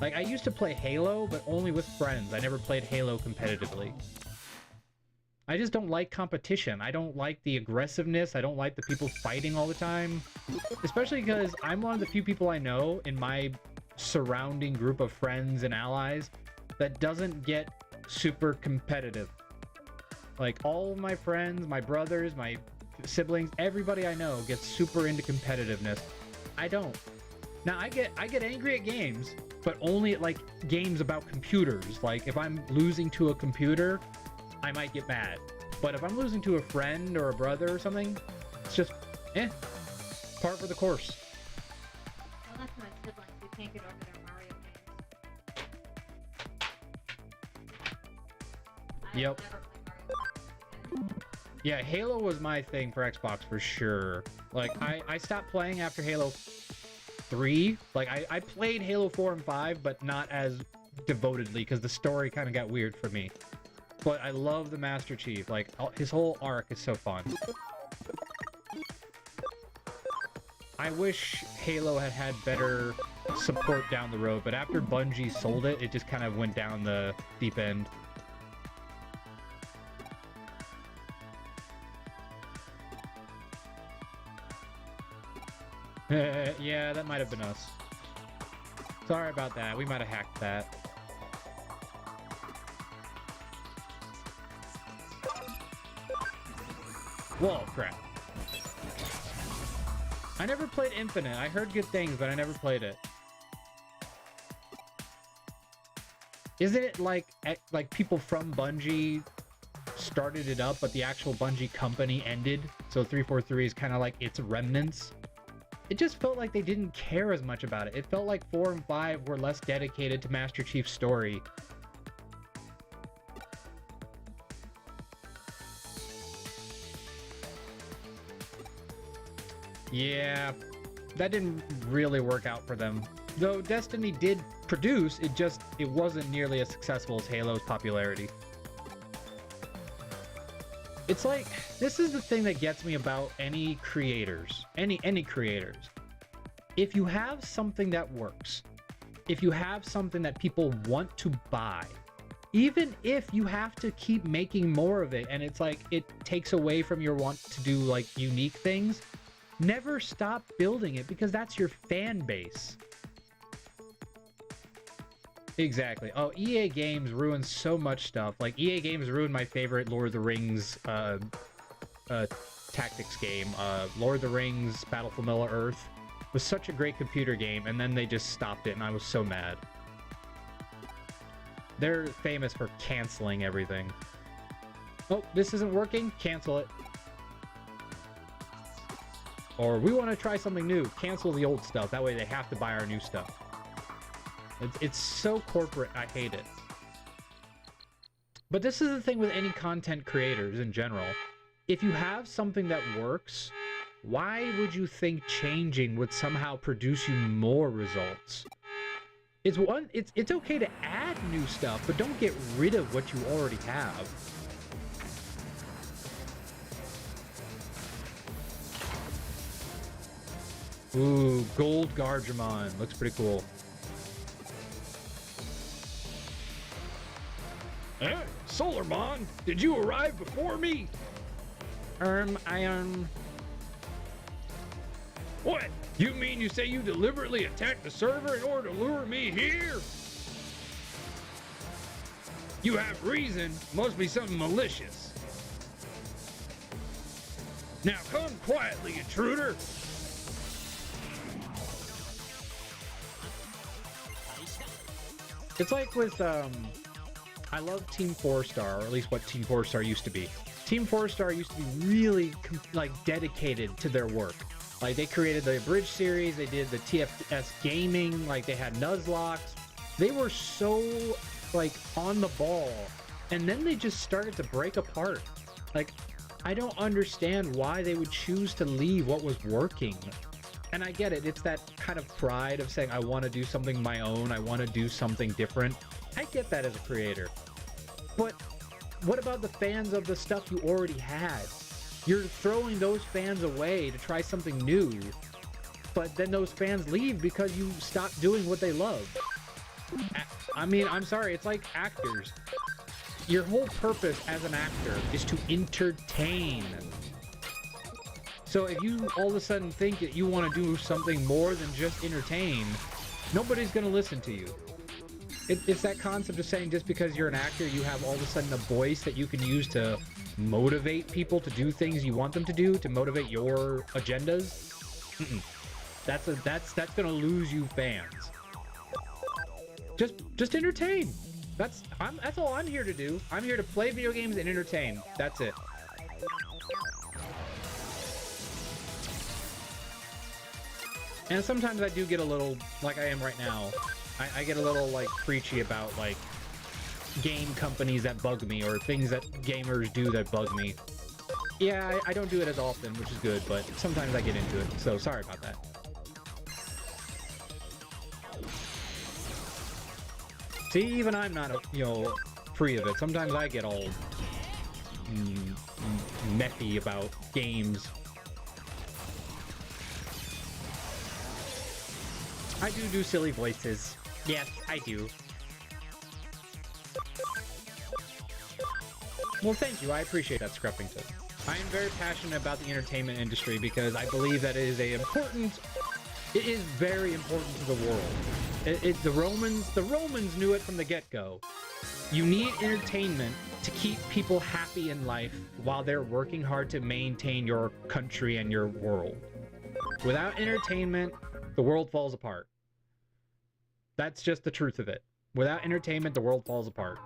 Like, I used to play Halo, but only with friends. I never played Halo competitively. I just don't like competition. I don't like the aggressiveness. I don't like the people fighting all the time. Especially because I'm one of the few people I know in my surrounding group of friends and allies that doesn't get super competitive. Like, all of my friends, my brothers, my siblings, everybody I know gets super into competitiveness. I don't. Now, I get angry at games, but only at, like, games about computers. Like, if I'm losing to a computer, I might get mad. But if I'm losing to a friend or a brother or something, it's just, part for the course. Well, that's my siblings. We can't get over their Mario games. Yep. Never play Mario Kart again. Yeah, Halo was my thing for Xbox for sure. Like, I stopped playing after Halo 3. Like, I played Halo 4 and 5, but not as devotedly because the story kind of got weird for me. But I love the Master Chief. Like, his whole arc is so fun. I wish Halo had better support down the road, but after Bungie sold it, it just kind of went down the deep end. Yeah, that might have been us. Sorry about that. We might have hacked that. Whoa, crap. I never played Infinite. I heard good things, but I never played it. Isn't it like people from Bungie started it up, but the actual Bungie company ended? So 343 is kind of like its remnants. It just felt like they didn't care as much about it. It felt like 4 and 5 were less dedicated to Master Chief's story. Yeah, that didn't really work out for them. Though Destiny did produce, it wasn't nearly as successful as Halo's popularity. It's like, this is the thing that gets me about any creators, any creators. If you have something that works, if you have something that people want to buy, even if you have to keep making more of it and it's like it takes away from your want to do like unique things, never stop building it because that's your fan base. Exactly. Oh, EA Games ruins so much stuff. Like, EA Games ruined my favorite Lord of the Rings tactics game. Lord of the Rings Battle for Middle-earth was such a great computer game, and then they just stopped it, and I was so mad. They're famous for canceling everything. Oh, this isn't working? Cancel it. Or, we want to try something new. Cancel the old stuff. That way they have to buy our new stuff. It's so corporate, I hate it. But this is the thing with any content creators in general. If you have something that works, why would you think changing would somehow produce you more results? It's okay to add new stuff, but don't get rid of what you already have. Ooh, Gold Gargemon. Looks pretty cool. Hey, Solarmon, did you arrive before me? What? You mean you say you deliberately attacked the server in order to lure me here? You have reason. Must be something malicious. Now come quietly, intruder. It's like with, I love Team 4-Star, or at least what Team 4-Star used to be. Team 4-Star used to be really, like, dedicated to their work. Like, they created the Abridged series, they did the TFS gaming, like, they had Nuzlocke. They were so, like, on the ball. And then they just started to break apart. Like, I don't understand why they would choose to leave what was working. And I get it, it's that kind of pride of saying, I want to do something my own, I want to do something different. I get that as a creator. But what about the fans of the stuff you already had? You're throwing those fans away to try something new, but then those fans leave because you stopped doing what they love. I mean, I'm sorry, it's like actors. Your whole purpose as an actor is to entertain. So if you all of a sudden think that you want to do something more than just entertain, nobody's going to listen to you. It's that concept of saying just because you're an actor, you have all of a sudden a voice that you can use to motivate people to do things you want them to do, to motivate your agendas. That's going to lose you fans. Just entertain. That's all I'm here to do. I'm here to play video games and entertain. That's it. And sometimes I do get a little, like I am right now, I get a little, like, preachy about, like, game companies that bug me, or things that gamers do that bug me. Yeah, I don't do it as often, which is good, but sometimes I get into it, so sorry about that. See, even I'm not, free of it. Sometimes I get all messy about games. I do silly voices. Yes, I do. Well, thank you. I appreciate that, Scruffington. I am very passionate about the entertainment industry because I believe that it is very important to the world. The Romans knew it from the get-go. You need entertainment to keep people happy in life while they're working hard to maintain your country and your world. Without entertainment, the world falls apart. That's just the truth of it. Without entertainment, the world falls apart.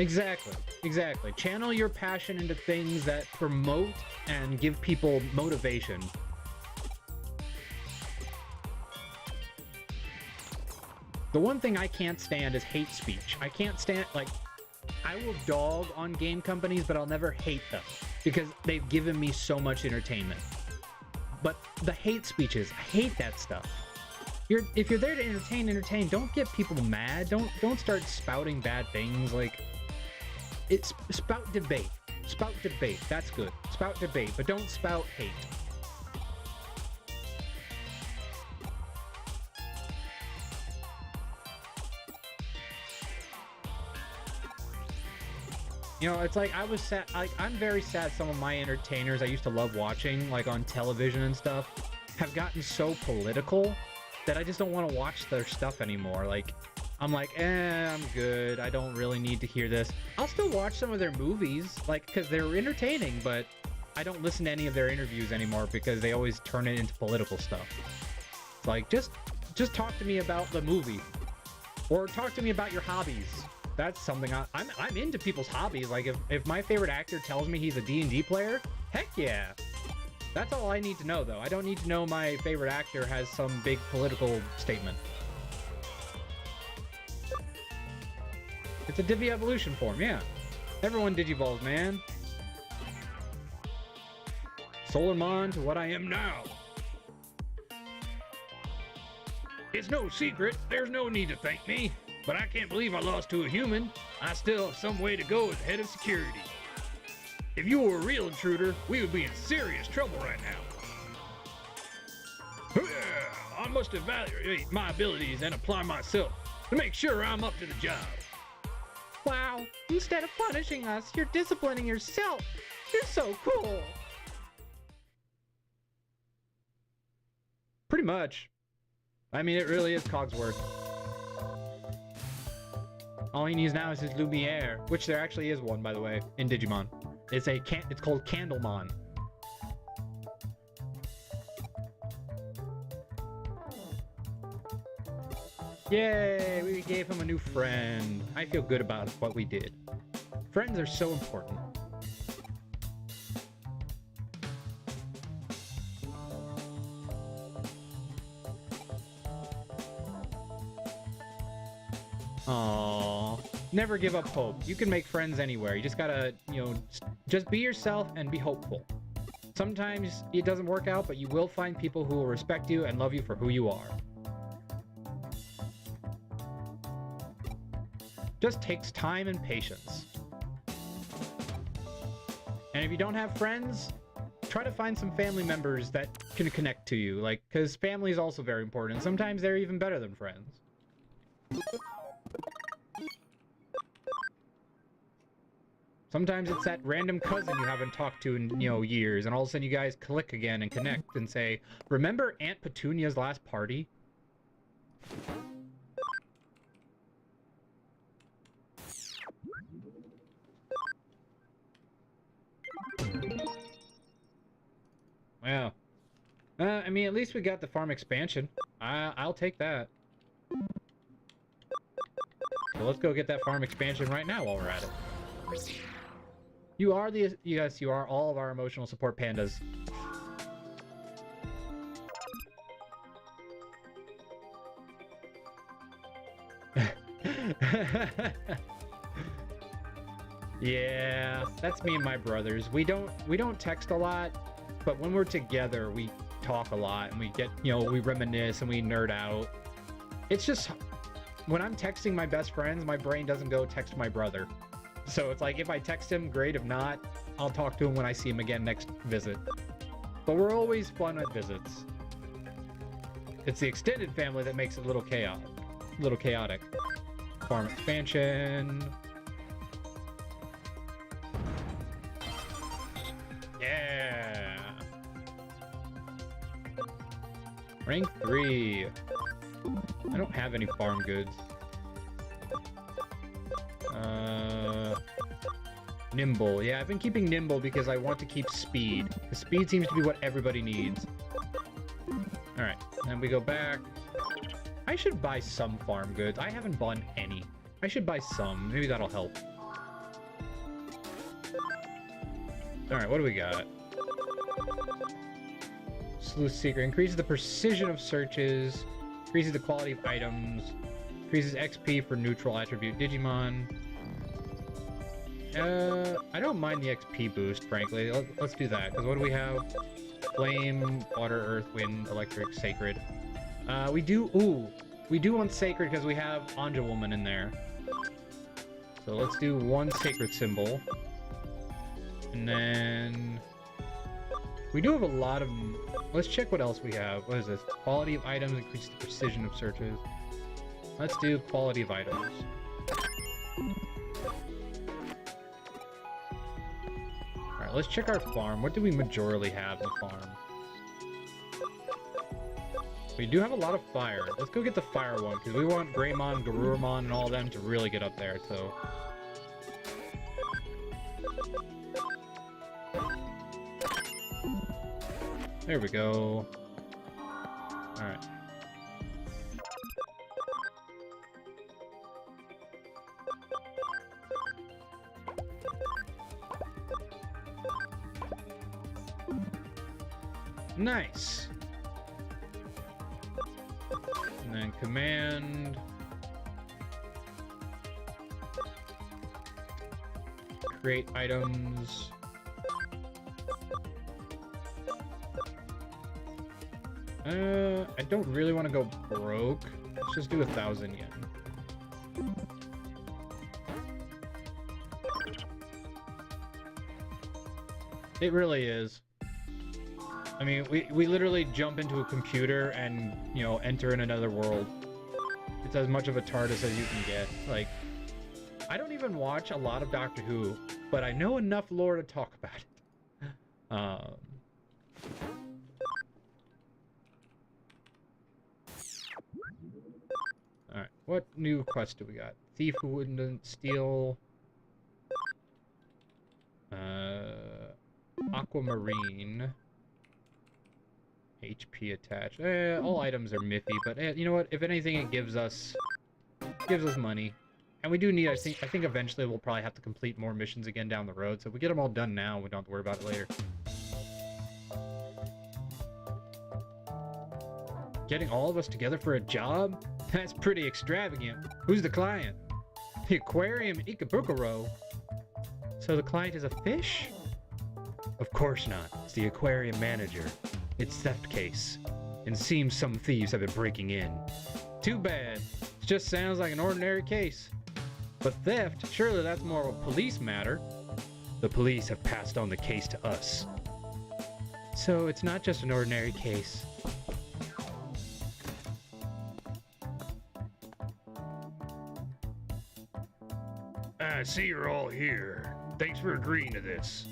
Exactly. Channel your passion into things that promote and give people motivation. The one thing I can't stand is hate speech. I can't stand, like, I will dog on game companies, but I'll never hate them because they've given me so much entertainment. But the hate speeches, I hate that stuff. If you're there to entertain. Don't get people mad. Don't start spouting bad things. Like, spout debate. Spout debate. That's good. Spout debate, but don't spout hate. You know, it's like I was sad. I'm very sad some of my entertainers I used to love watching, like on television and stuff, have gotten so political that I just don't want to watch their stuff anymore. Like, I'm like, I'm good. I don't really need to hear this. I'll still watch some of their movies, like, because they're entertaining, but I don't listen to any of their interviews anymore because they always turn it into political stuff. It's like, just talk to me about the movie, or talk to me about your hobbies. That's something I'm into people's hobbies. Like, if my favorite actor tells me he's a D&D player, heck yeah. That's all I need to know, though. I don't need to know my favorite actor has some big political statement. It's a Divi evolution form, yeah. Everyone digivolves, man. Solarmon to what I am now. It's no secret, there's no need to thank me, but I can't believe I lost to a human. I still have some way to go as head of security. If you were a real intruder, we would be in serious trouble right now. I must evaluate my abilities and apply myself to make sure I'm up to the job. Wow, instead of punishing us, you're disciplining yourself. You're so cool. Pretty much. I mean, it really is Cogsworth. All he needs now is his Lumiere, which there actually is one, by the way, in Digimon. It's called Candlemon. Yay, we gave him a new friend. I feel good about what we did. Friends are so important. Aww. Never give up hope. You can make friends anywhere. You just gotta, just be yourself and be hopeful. Sometimes it doesn't work out, but you will find people who will respect you and love you for who you are. Just takes time and patience. And if you don't have friends, try to find some family members that can connect to you, like, because family is also very important. Sometimes they're even better than friends. Sometimes it's that random cousin you haven't talked to in, you know, years, and all of a sudden you guys click again and connect and say, remember Aunt Petunia's last party? Well, I mean, at least we got the farm expansion. I'll take that. So let's go get that farm expansion right now while we're at it. You are yes, you are all of our emotional support pandas. Yeah, that's me and my brothers. We don't text a lot, but when we're together, we talk a lot and we get, you know, we reminisce and we nerd out. It's just when I'm texting my best friends, my brain doesn't go text my brother. So it's like if I text him, great. If not, I'll talk to him when I see him again next visit. But we're always fun at visits. It's the extended family that makes it a little chaotic. Farm expansion. Yeah. Rank 3. I don't have any farm goods. Nimble. Yeah, I've been keeping nimble because I want to keep speed. The speed seems to be what everybody needs. Alright, then we go back. I should buy some farm goods. I haven't bought any. I should buy some. Maybe that'll help. Alright, what do we got? Sleuth Secret. Increases the precision of searches. Increases the quality of items. Increases XP for neutral attribute Digimon. I don't mind the XP boost, frankly. Let's do that, because what do we have? Flame, water, earth, wind, electric, sacred. We do want sacred because we have Anja Woman in there. So let's do one sacred symbol. And then we do have a lot of... Let's check what else we have. What is this? Quality of items, increases the precision of searches. Let's do quality of items. Alright, let's check our farm. What do we majorly have in the farm? We do have a lot of fire. Let's go get the fire one, because we want Greymon, Garurumon, and all of them to really get up there, so... There we go. Alright. Nice. And then command. Create items. I don't really want to go broke. Let's just do 1,000 yen. It really is. I mean, we literally jump into a computer and, you know, enter in another world. It's as much of a TARDIS as you can get. Like, I don't even watch a lot of Doctor Who, but I know enough lore to talk about it. Alright, what new quest do we got? Thief who wouldn't steal... Aquamarine... HP attached. All items are miffy, but you know what? If anything, it gives us money. And we do need, I think eventually we'll probably have to complete more missions again down the road, so if we get them all done now, we don't have to worry about it later. Getting all of us together for a job? That's pretty extravagant. Who's the client? The aquarium Ikebukuro. So the client is a fish? Of course not. It's the aquarium manager. It's theft case. And seems some thieves have been breaking in. Too bad. It just sounds like an ordinary case. But theft, surely that's more of a police matter. The police have passed on the case to us. So it's not just an ordinary case. I see you're all here. Thanks for agreeing to this.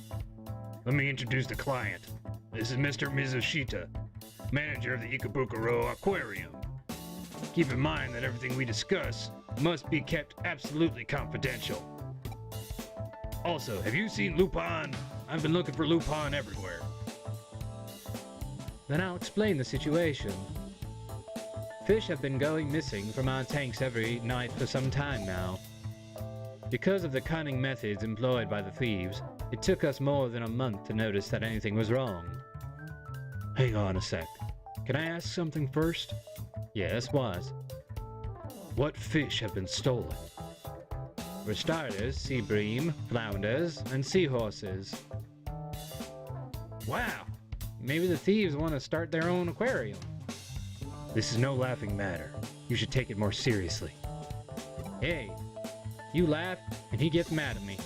Let me introduce the client. This is Mr. Mizushita, manager of the Ikebukuro Aquarium. Keep in mind that everything we discuss must be kept absolutely confidential. Also, have you seen Lupin? I've been looking for Lupin everywhere. Then I'll explain the situation. Fish have been going missing from our tanks every night for some time now. Because of the cunning methods employed by the thieves, it took us more than a month to notice that anything was wrong. Hang on a sec. Can I ask something first? Yes, what? What fish have been stolen? For starters, sea bream, flounders, and seahorses. Wow! Maybe the thieves want to start their own aquarium. This is no laughing matter. You should take it more seriously. Hey, you laugh, and he gets mad at me.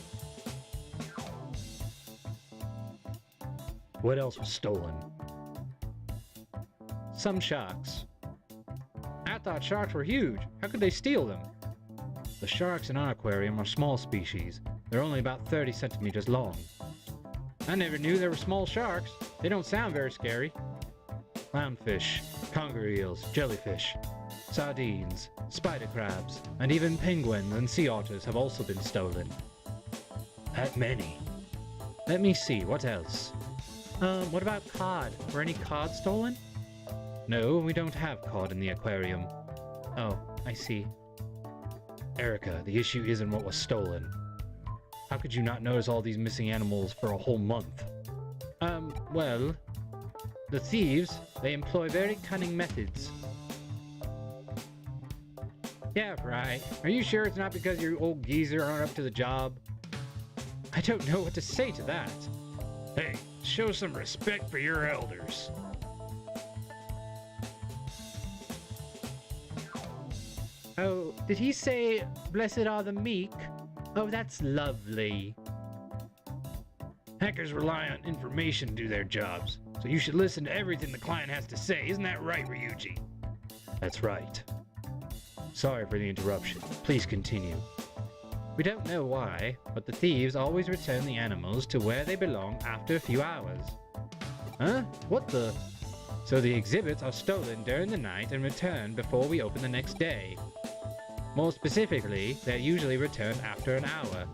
What else was stolen? Some sharks. I thought sharks were huge. How could they steal them? The sharks in our aquarium are small species. They're only about 30 centimeters long. I never knew there were small sharks. They don't sound very scary. Clownfish, conger eels, jellyfish, sardines, spider crabs, and even penguins and sea otters have also been stolen. That many. Let me see, what else? What about cod? Were any cod stolen? No, we don't have cod in the aquarium. Oh, I see. Erica, the issue isn't what was stolen. How could you not notice all these missing animals for a whole month? Well, the thieves, they employ very cunning methods. Yeah, right. Are you sure it's not because your old geezer aren't up to the job? I don't know what to say to that. Hey, show some respect for your elders. Oh, did he say, blessed are the meek? Oh, that's lovely. Hackers rely on information to do their jobs, so you should listen to everything the client has to say. Isn't that right, Ryuji? That's right. Sorry for the interruption. Please continue. We don't know why, but the thieves always return the animals to where they belong after a few hours. Huh? What the? So the exhibits are stolen during the night and returned before we open the next day. More specifically, they're usually returned after an hour.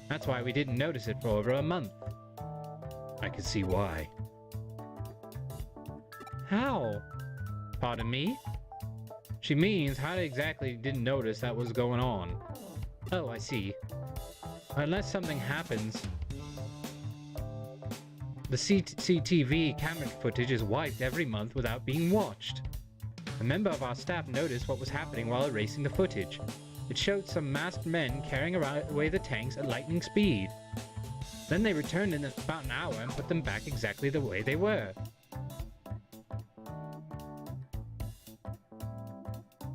That's why we didn't notice it for over a month. I can see why. How? Pardon me? She means how exactly didn't notice that was going on. Oh, I see. Unless something happens, the CCTV camera footage is wiped every month without being watched. A member of our staff noticed what was happening while erasing the footage. It showed some masked men carrying away the tanks at lightning speed. Then they returned in about an hour and put them back exactly the way they were.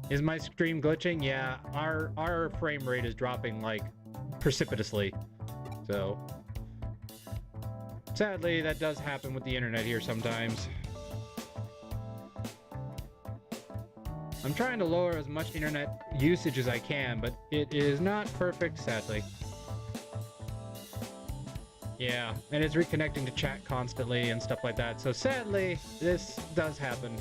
Is my stream glitching? Yeah, our frame rate is dropping like precipitously. So sadly, that does happen with the internet here sometimes. I'm trying to lower as much internet usage as I can, but it is not perfect, sadly. Yeah, and it's reconnecting to chat constantly and stuff like that, so sadly, this does happen.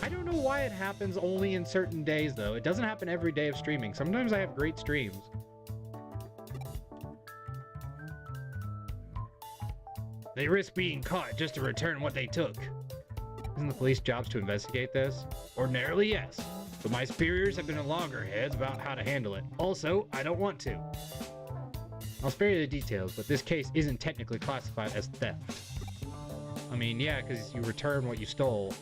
I don't know why it happens only in certain days, though. It doesn't happen every day of streaming. Sometimes I have great streams. They risk being caught just to return what they took. Isn't the police jobs to investigate this? Ordinarily, yes. But my superiors have been in loggerheads about how to handle it. Also, I don't want to. I'll spare you the details, but this case isn't technically classified as theft. I mean, yeah, because you return what you stole.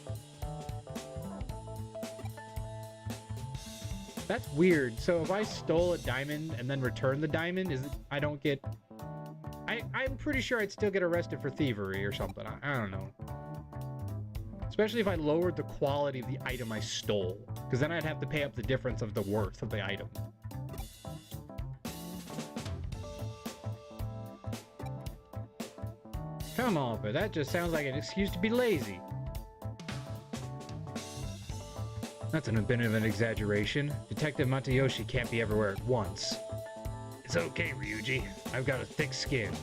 That's weird. So if I stole a diamond and then returned the diamond, I don't get... I'm pretty sure I'd still get arrested for thievery or something. I don't know. Especially if I lowered the quality of the item I stole. Because then I'd have to pay up the difference of the worth of the item. Come on, but that just sounds like an excuse to be lazy. That's a bit of an exaggeration. Detective Matayoshi can't be everywhere at once. It's okay, Ryuji. I've got a thick skin.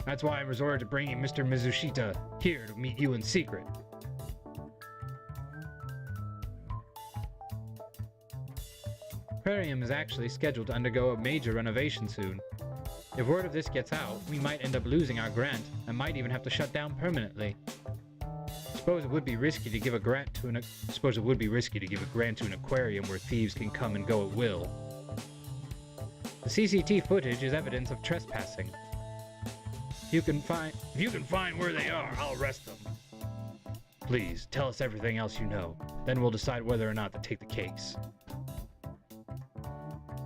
That's why I resorted to bringing Mr. Mizushita here to meet you in secret. Aquarium is actually scheduled to undergo a major renovation soon. If word of this gets out, we might end up losing our grant and might even have to shut down permanently. Suppose it would be risky to give a grant to an aquarium where thieves can come and go at will. The CCT footage is evidence of trespassing. If you can find where they are, I'll arrest them. Please, tell us everything else you know. Then we'll decide whether or not to take the case.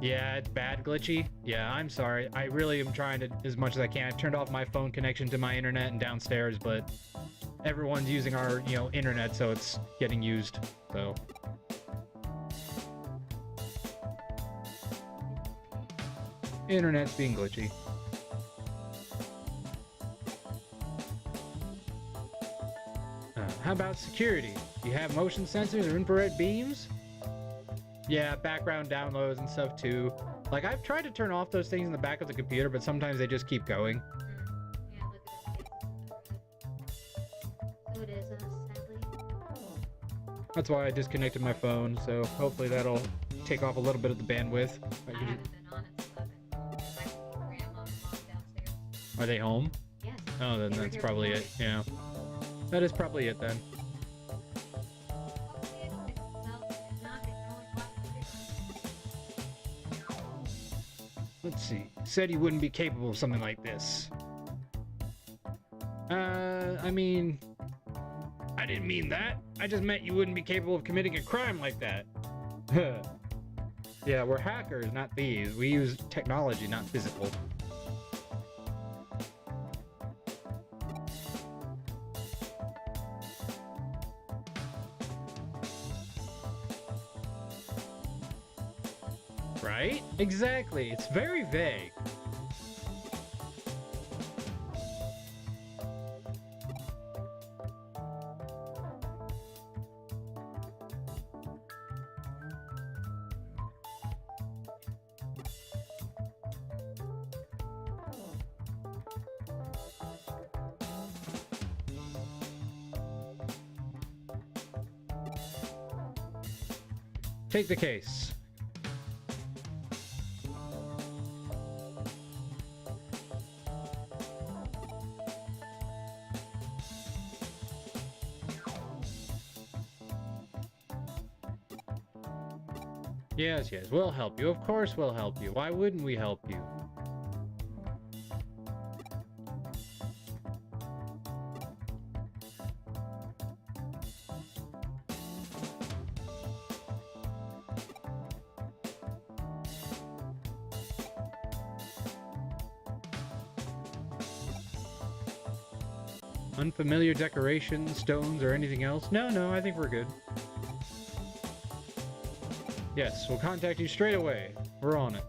Yeah, it's bad glitchy. Yeah, I'm sorry. I really am trying to, as much as I can. I turned off my phone connection to my internet and downstairs, but everyone's using our, internet, so it's getting used, so. Internet's being glitchy. How about security? Do you have motion sensors or infrared beams? Yeah, background downloads and stuff too. Like, I've tried to turn off those things in the back of the computer, but sometimes they just keep going. Yeah, look at the faces. So it is, sadly. That's why I disconnected my phone, so hopefully that'll take off a little bit of the bandwidth. I haven't been on it since I've been back to grandma and mom downstairs. Are they home? Yes. Oh, then They were that's here probably before. it, yeah. That is probably it then. Hopefully it fixes itself, and if not, they can always watch the video. Let's see. Said you wouldn't be capable of something like this. I mean, I didn't mean that. I just meant you wouldn't be capable of committing a crime like that. Yeah, we're hackers, not thieves. We use technology, not physical. Right? Exactly. It's very vague. Take the case. Yes, we'll help you. Of course we'll help you. Why wouldn't we help you? Unfamiliar decorations, stones, or anything else? No, I think we're good. Yes, we'll contact you straight away. We're on it.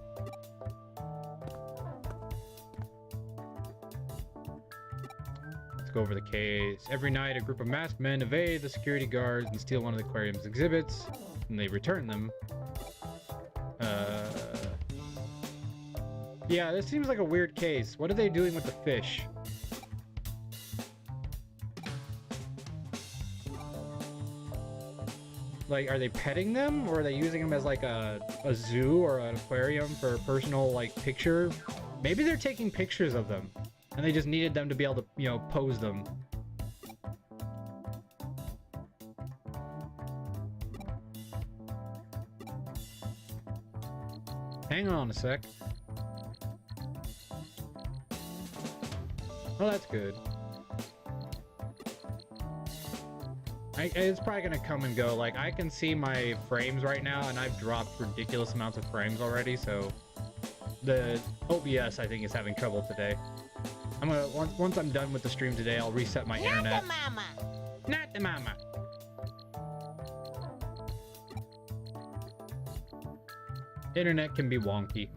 Let's go over the case. Every night, a group of masked men evade the security guards and steal one of the aquarium's exhibits, and they return them. Yeah, this seems like a weird case. What are they doing with the fish? Like, are they petting them, or are they using them as like a zoo or an aquarium for a personal like picture? Maybe they're taking pictures of them and they just needed them to be able to, pose them. Hang on a sec. Oh, that's good. It's probably gonna come and go. Like, I can see my frames right now, and I've dropped ridiculous amounts of frames already, so the OBS, I think, is having trouble today. I'm gonna, once I'm done with the stream today, I'll reset my internet. Not the mama! Internet can be wonky.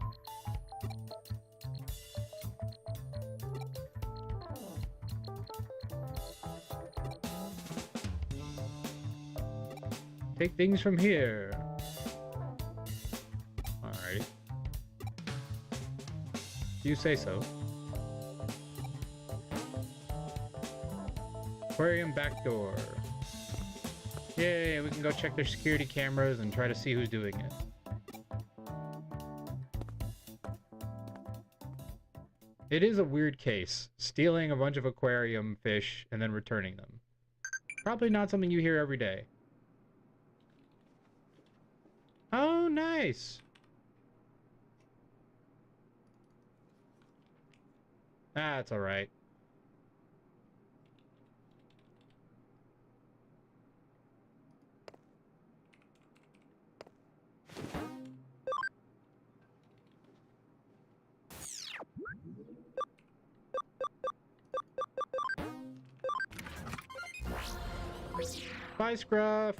take things from here. Alright. You say so. Aquarium back door. Yay, we can go check their security cameras and try to see who's doing it. It is a weird case, stealing a bunch of aquarium fish and then returning them. Probably not something you hear every day. Oh, nice! That's alright. Bye, Scruff.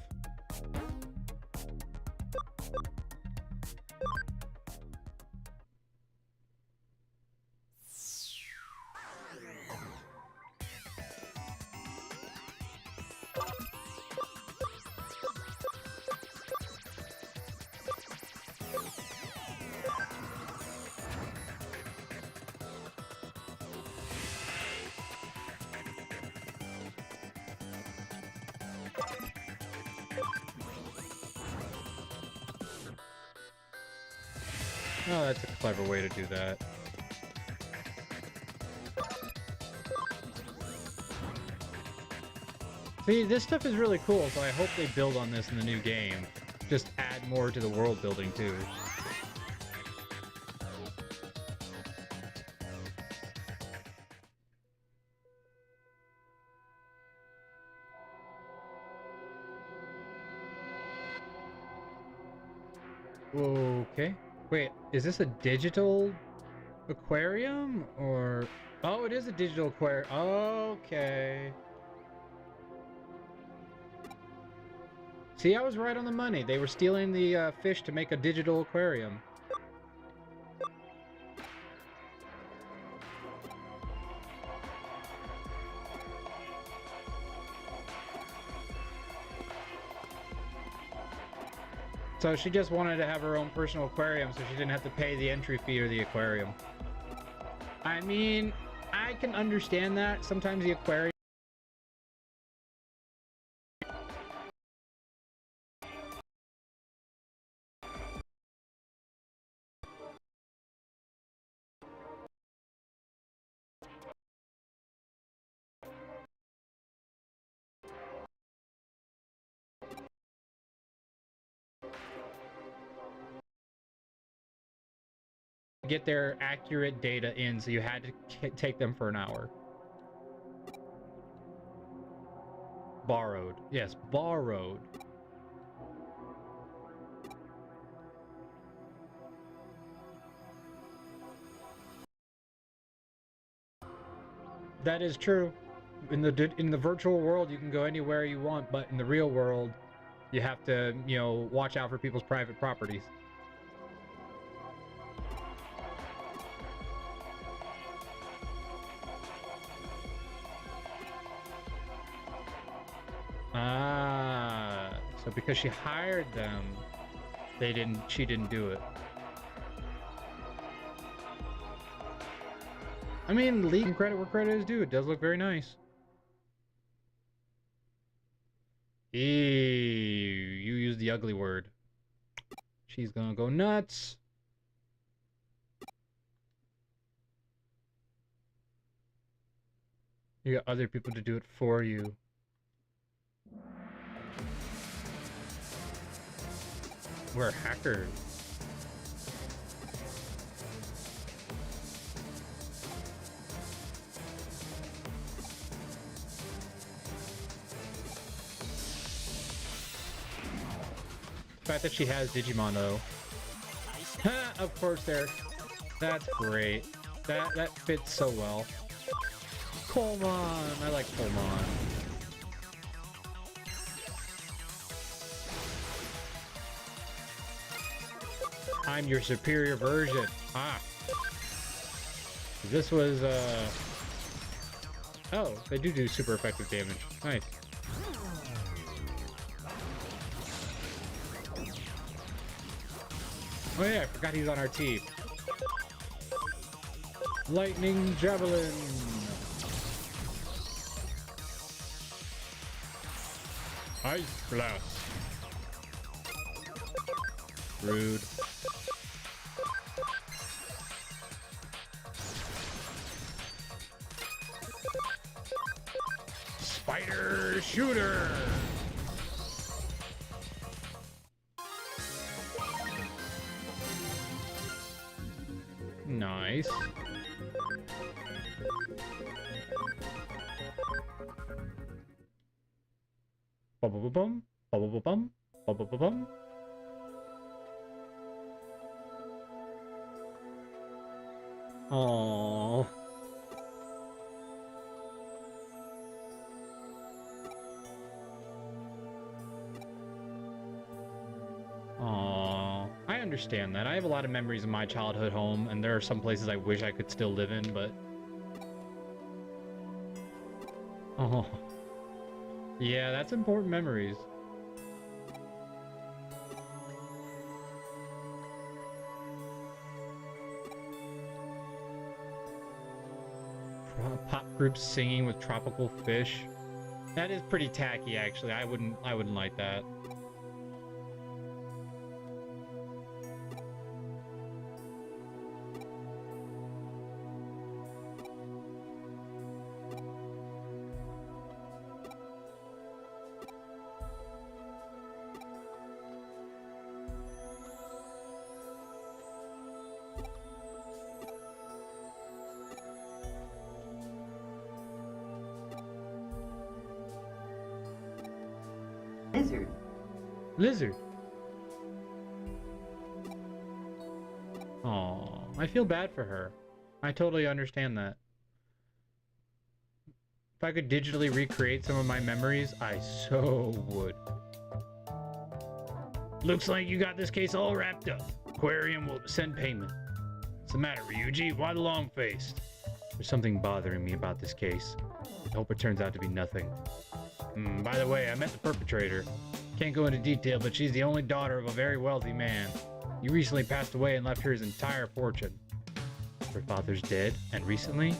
Oh, that's a clever way to do that. See, this stuff is really cool, so I hope they build on this in the new game. Just add more to the world building, too. Okay. Wait, is this a digital aquarium or... Oh, it is a digital aquarium. Okay. See, I was right on the money. They were stealing the fish to make a digital aquarium. So she just wanted to have her own personal aquarium so she didn't have to pay the entry fee or the aquarium. I mean, I can understand that. Sometimes the aquarium... get their accurate data in, so you had to take them for an hour. Borrowed. Yes, borrowed. That is true. In the virtual world, you can go anywhere you want, but in the real world, you have to, you know, watch out for people's private properties. Ah, so because she hired them, she didn't do it. I mean, leaving credit where credit is due. It does look very nice. Ew, you used the ugly word. She's gonna go nuts. You got other people to do it for you. We're hackers. The fact that she has Digimon though. Of course there. That's great. That fits so well. Coleman! I like Coleman. I'm your superior version. Ah. This was, Oh, they do super effective damage. Nice. Oh yeah, I forgot he's on our team. Lightning Javelin. Ice Blast. Rude. Spider Shooter. Nice. Bum bum bum bum bum bum bum bum bum. Aww. Aww. I understand that. I have a lot of memories of my childhood home, and there are some places I wish I could still live in, but... Oh. Yeah, that's important memories. Pop groups singing with tropical fish. That is pretty tacky, actually. I wouldn't like that. Lizard. Lizard. Aw, I feel bad for her. I totally understand that. If I could digitally recreate some of my memories, I so would. Looks like you got this case all wrapped up. Aquarium will send payment. What's the matter, Ryuji? Why the long-faced? There's something bothering me about this case. I hope it turns out to be nothing. By the way, I met the perpetrator. Can't go into detail, but she's the only daughter of a very wealthy man. He recently passed away and left her his entire fortune. Her father's dead, and recently?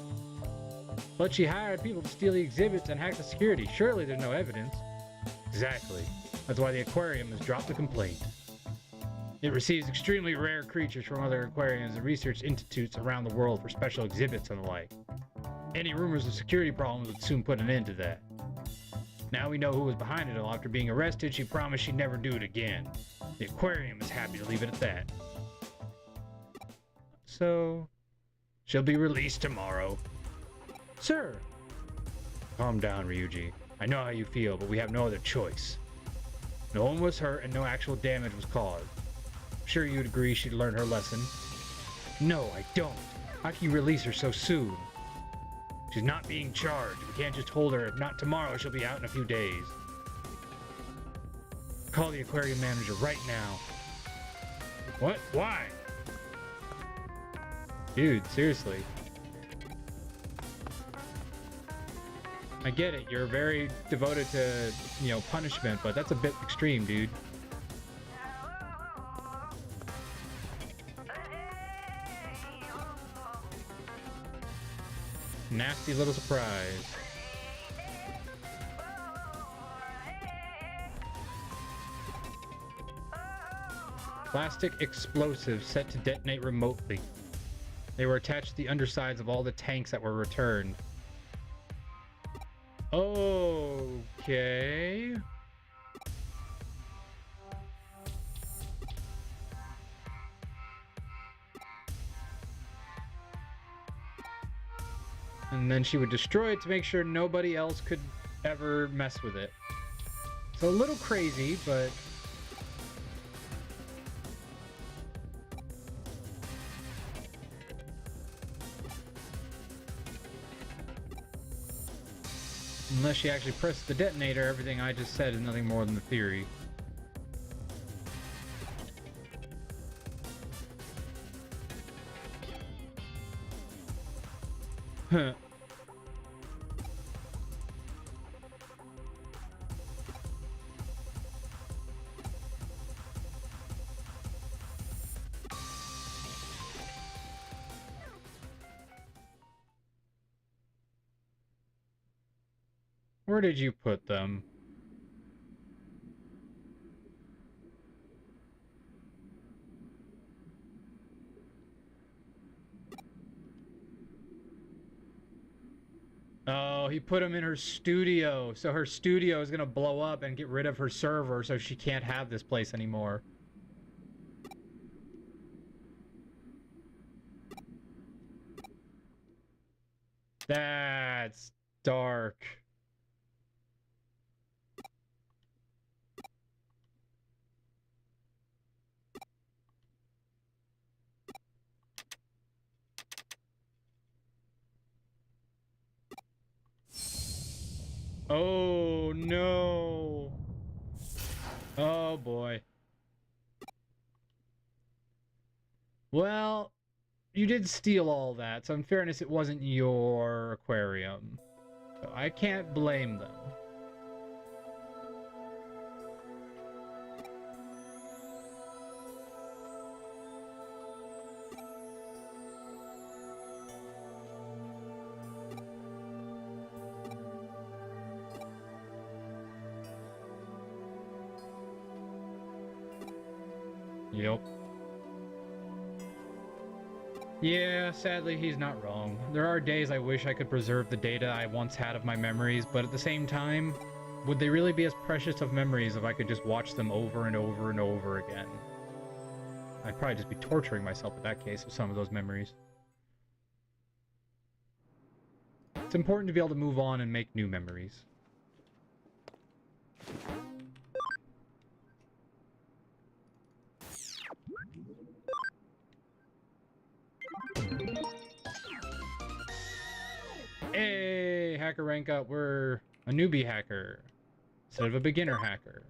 But she hired people to steal the exhibits and hack the security. Surely there's no evidence. Exactly. That's why the aquarium has dropped the complaint. It receives extremely rare creatures from other aquariums and research institutes around the world for special exhibits and the like. Any rumors of security problems would soon put an end to that. Now we know who was behind it all. After being arrested, she promised she'd never do it again. The aquarium is happy to leave it at that. So, She'll be released tomorrow. sir. Calm down, Ryuji. I know how you feel, but we have no other choice. No one was hurt and no actual damage was caused. I'm sure you'd agree she'd learned her lesson. No, I don't. How can you release her so soon? She's not being charged. We can't just hold her. If not tomorrow, she'll be out in a few days. Call the aquarium manager right now. What? Why? Dude, seriously. I get it, you're very devoted to, you know, punishment, but that's a bit extreme, dude. Nasty little surprise. Plastic explosives set to detonate remotely. They were attached to the undersides of all the tanks that were returned. Okay. And then she would destroy it to make sure nobody else could ever mess with it. So a little crazy, but... unless she actually pressed the detonator, everything I just said is nothing more than the theory. Huh. Where did you put them? Oh, he put them in her studio. So her studio is gonna blow up and get rid of her server, so she can't have this place anymore. That's dark. Oh no. Oh boy. Well, you did steal all that, so in fairness, it wasn't your aquarium. So I can't blame them. Yep. Yeah, sadly, he's not wrong. There are days I wish I could preserve the data I once had of my memories, but at the same time, would they really be as precious of memories if I could just watch them over and over and over again? I'd probably just be torturing myself in that case with some of those memories. It's important to be able to move on and make new memories. Hey, hacker rank up. We're a newbie hacker instead of a beginner hacker.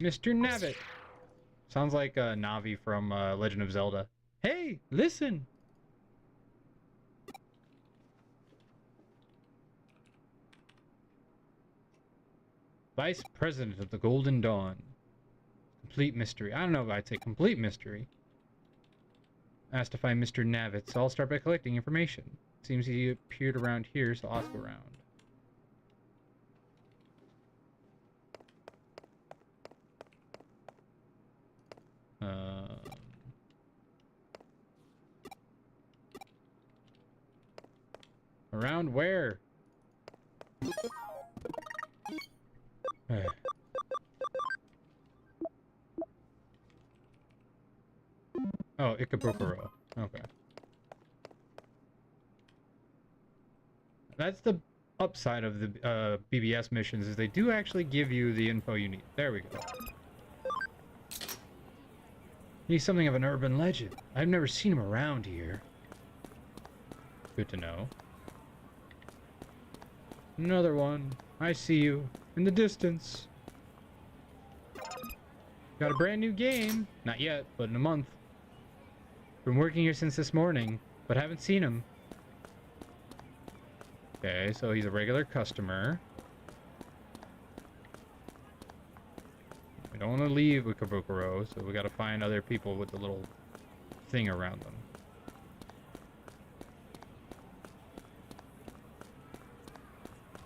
Mr. Nabbit. Sounds like Navi from Legend of Zelda. Hey, listen. Vice President of the Golden Dawn. Complete mystery. I don't know if I'd say complete mystery. Asked to find Mr. Navitz, so I'll start by collecting information. Seems he appeared around here, so I'll ask around. Around where? Oh, Ikebukuro. Okay. That's the upside of the BBS missions, is they do actually give you the info you need. There we go. He's something of an urban legend. I've never seen him around here. Good to know. Another one. I see you. In the distance. Got a brand new game. Not yet, but in a month. Been working here since this morning, but haven't seen him. Okay, so he's a regular customer. We don't want to leave Ikebukuro, so we gotta find other people with the little thing around them.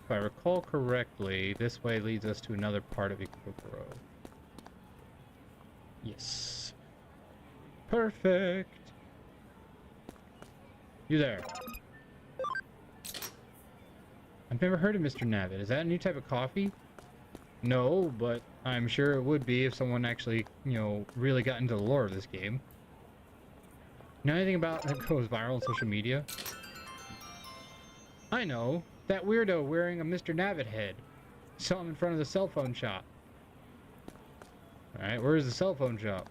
If I recall correctly, this way leads us to another part of Ikebukuro. Yes. Perfect. You there. I've never heard of Mr. Nabbit. Is that a new type of coffee? No, but I'm sure it would be if someone actually, you know, really got into the lore of this game. Know anything about that goes viral on social media? I know. That weirdo wearing a Mr. Nabbit head. Saw him in front of the cell phone shop. Alright, where's the cell phone shop?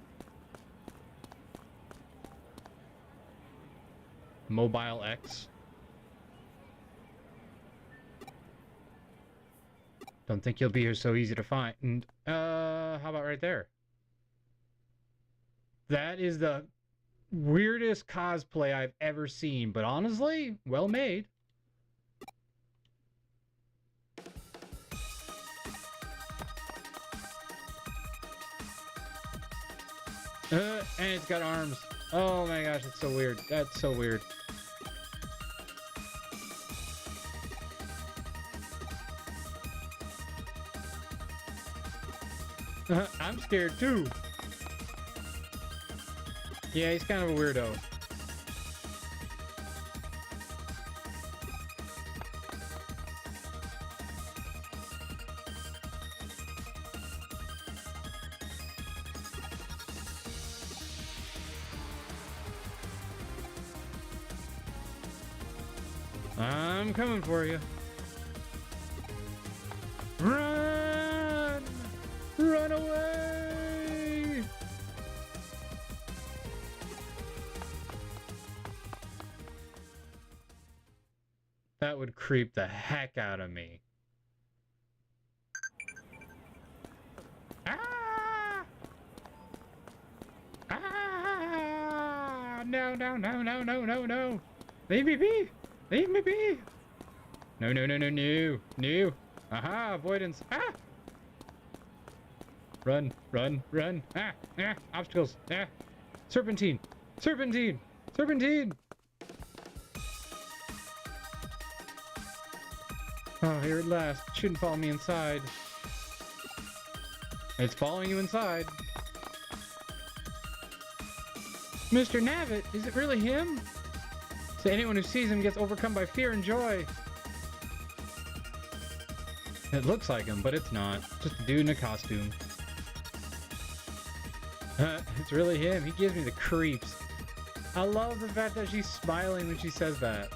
Mobile X. Don't think you'll be here so easy to find. And, how about right there? That is the weirdest cosplay I've ever seen, but honestly, well made. And it's got arms. Oh my gosh, it's so weird. That's so weird. I'm scared too. Yeah, he's kind of a weirdo. I'm coming for you. Run! Run away! That would creep the heck out of me. Ah! Ah! No, no, no, no, no, no, no! Leave me be! Leave me be! No, no, no, no, no! No! Aha! Avoidance! Ah! Run, run, run! Ah! Ah! Obstacles! Ah! Serpentine! Serpentine! Serpentine! Oh, here at last. It shouldn't follow me inside. It's following you inside. Mr. Navitt, is it really him? So anyone who sees him gets overcome by fear and joy. It looks like him, but it's not. Just a dude in a costume. It's really him. He gives me the creeps. I love the fact that she's smiling when she says that.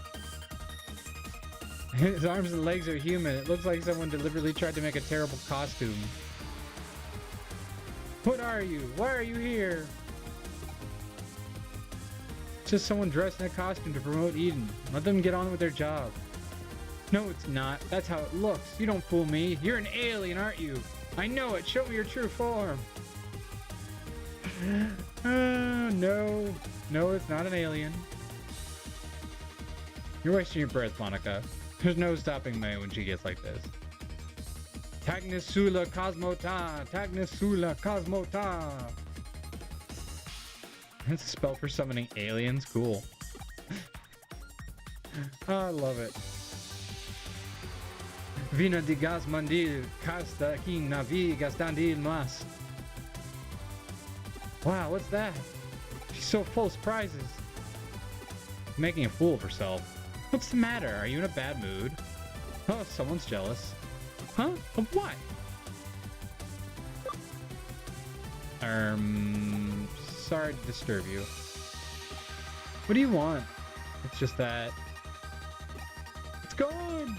His arms and legs are human. It looks like someone deliberately tried to make a terrible costume. What are you? Why are you here? It's just someone dressed in a costume to promote Eden. Let them get on with their job. No, it's not. That's how it looks. You don't fool me. You're an alien, aren't you? I know it. Show me your true form. No. No, it's not an alien. You're wasting your breath, Monica. There's no stopping May when she gets like this. Tagnisula Cosmota! Tagnisula Cosmota! That's a spell for summoning aliens? Cool. I love it. Vina de Gasmandil, Casta King Navi Gastandil Mas. Wow, what's that? She's so full of surprises. Making a fool of herself. What's the matter? Are you in a bad mood? Oh, someone's jealous. Huh? Of what? Sorry to disturb you. What do you want? It's just that... It's gone!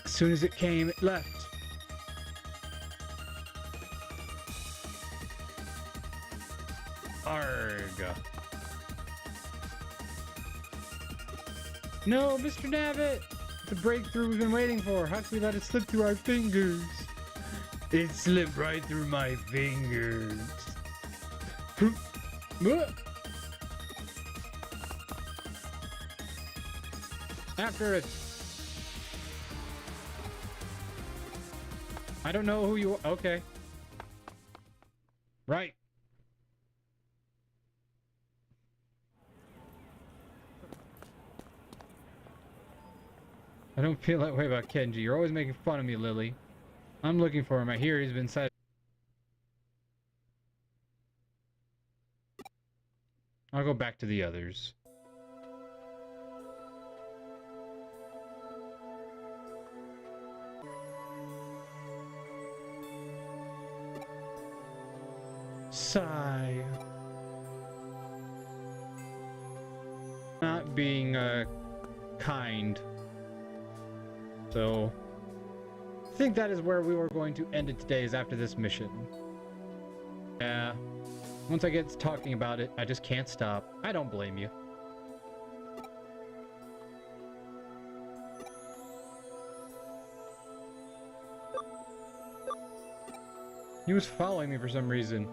As soon as it came, it left. Arg. No, Mr. Navitt! The breakthrough we've been waiting for. How can we let it slip through our fingers? It slipped right through my fingers. After it. I don't know who you are. Okay. Right. I don't feel that way about Kenji. You're always making fun of me, Lily. I'm looking for him. I hear he's been set. I'll go back to the others. Sigh. Not being, kind. So, I think that is where we were going to end it today, is after this mission. Yeah. Once I get talking about it, I just can't stop. I don't blame you. He was following me for some reason.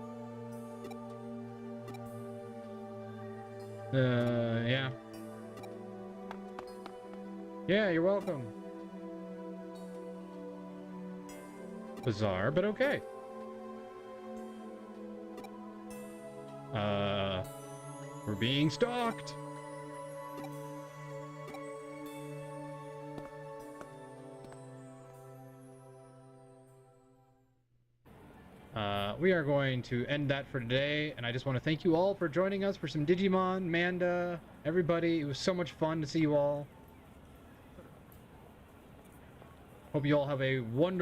Yeah. Yeah, you're welcome. Bizarre, but okay. We're being stalked. we are going to end that for today, and I just want to thank you all for joining us for some Digimon, Manda, everybody. It was so much fun to see you all. Hope you all have a wonderful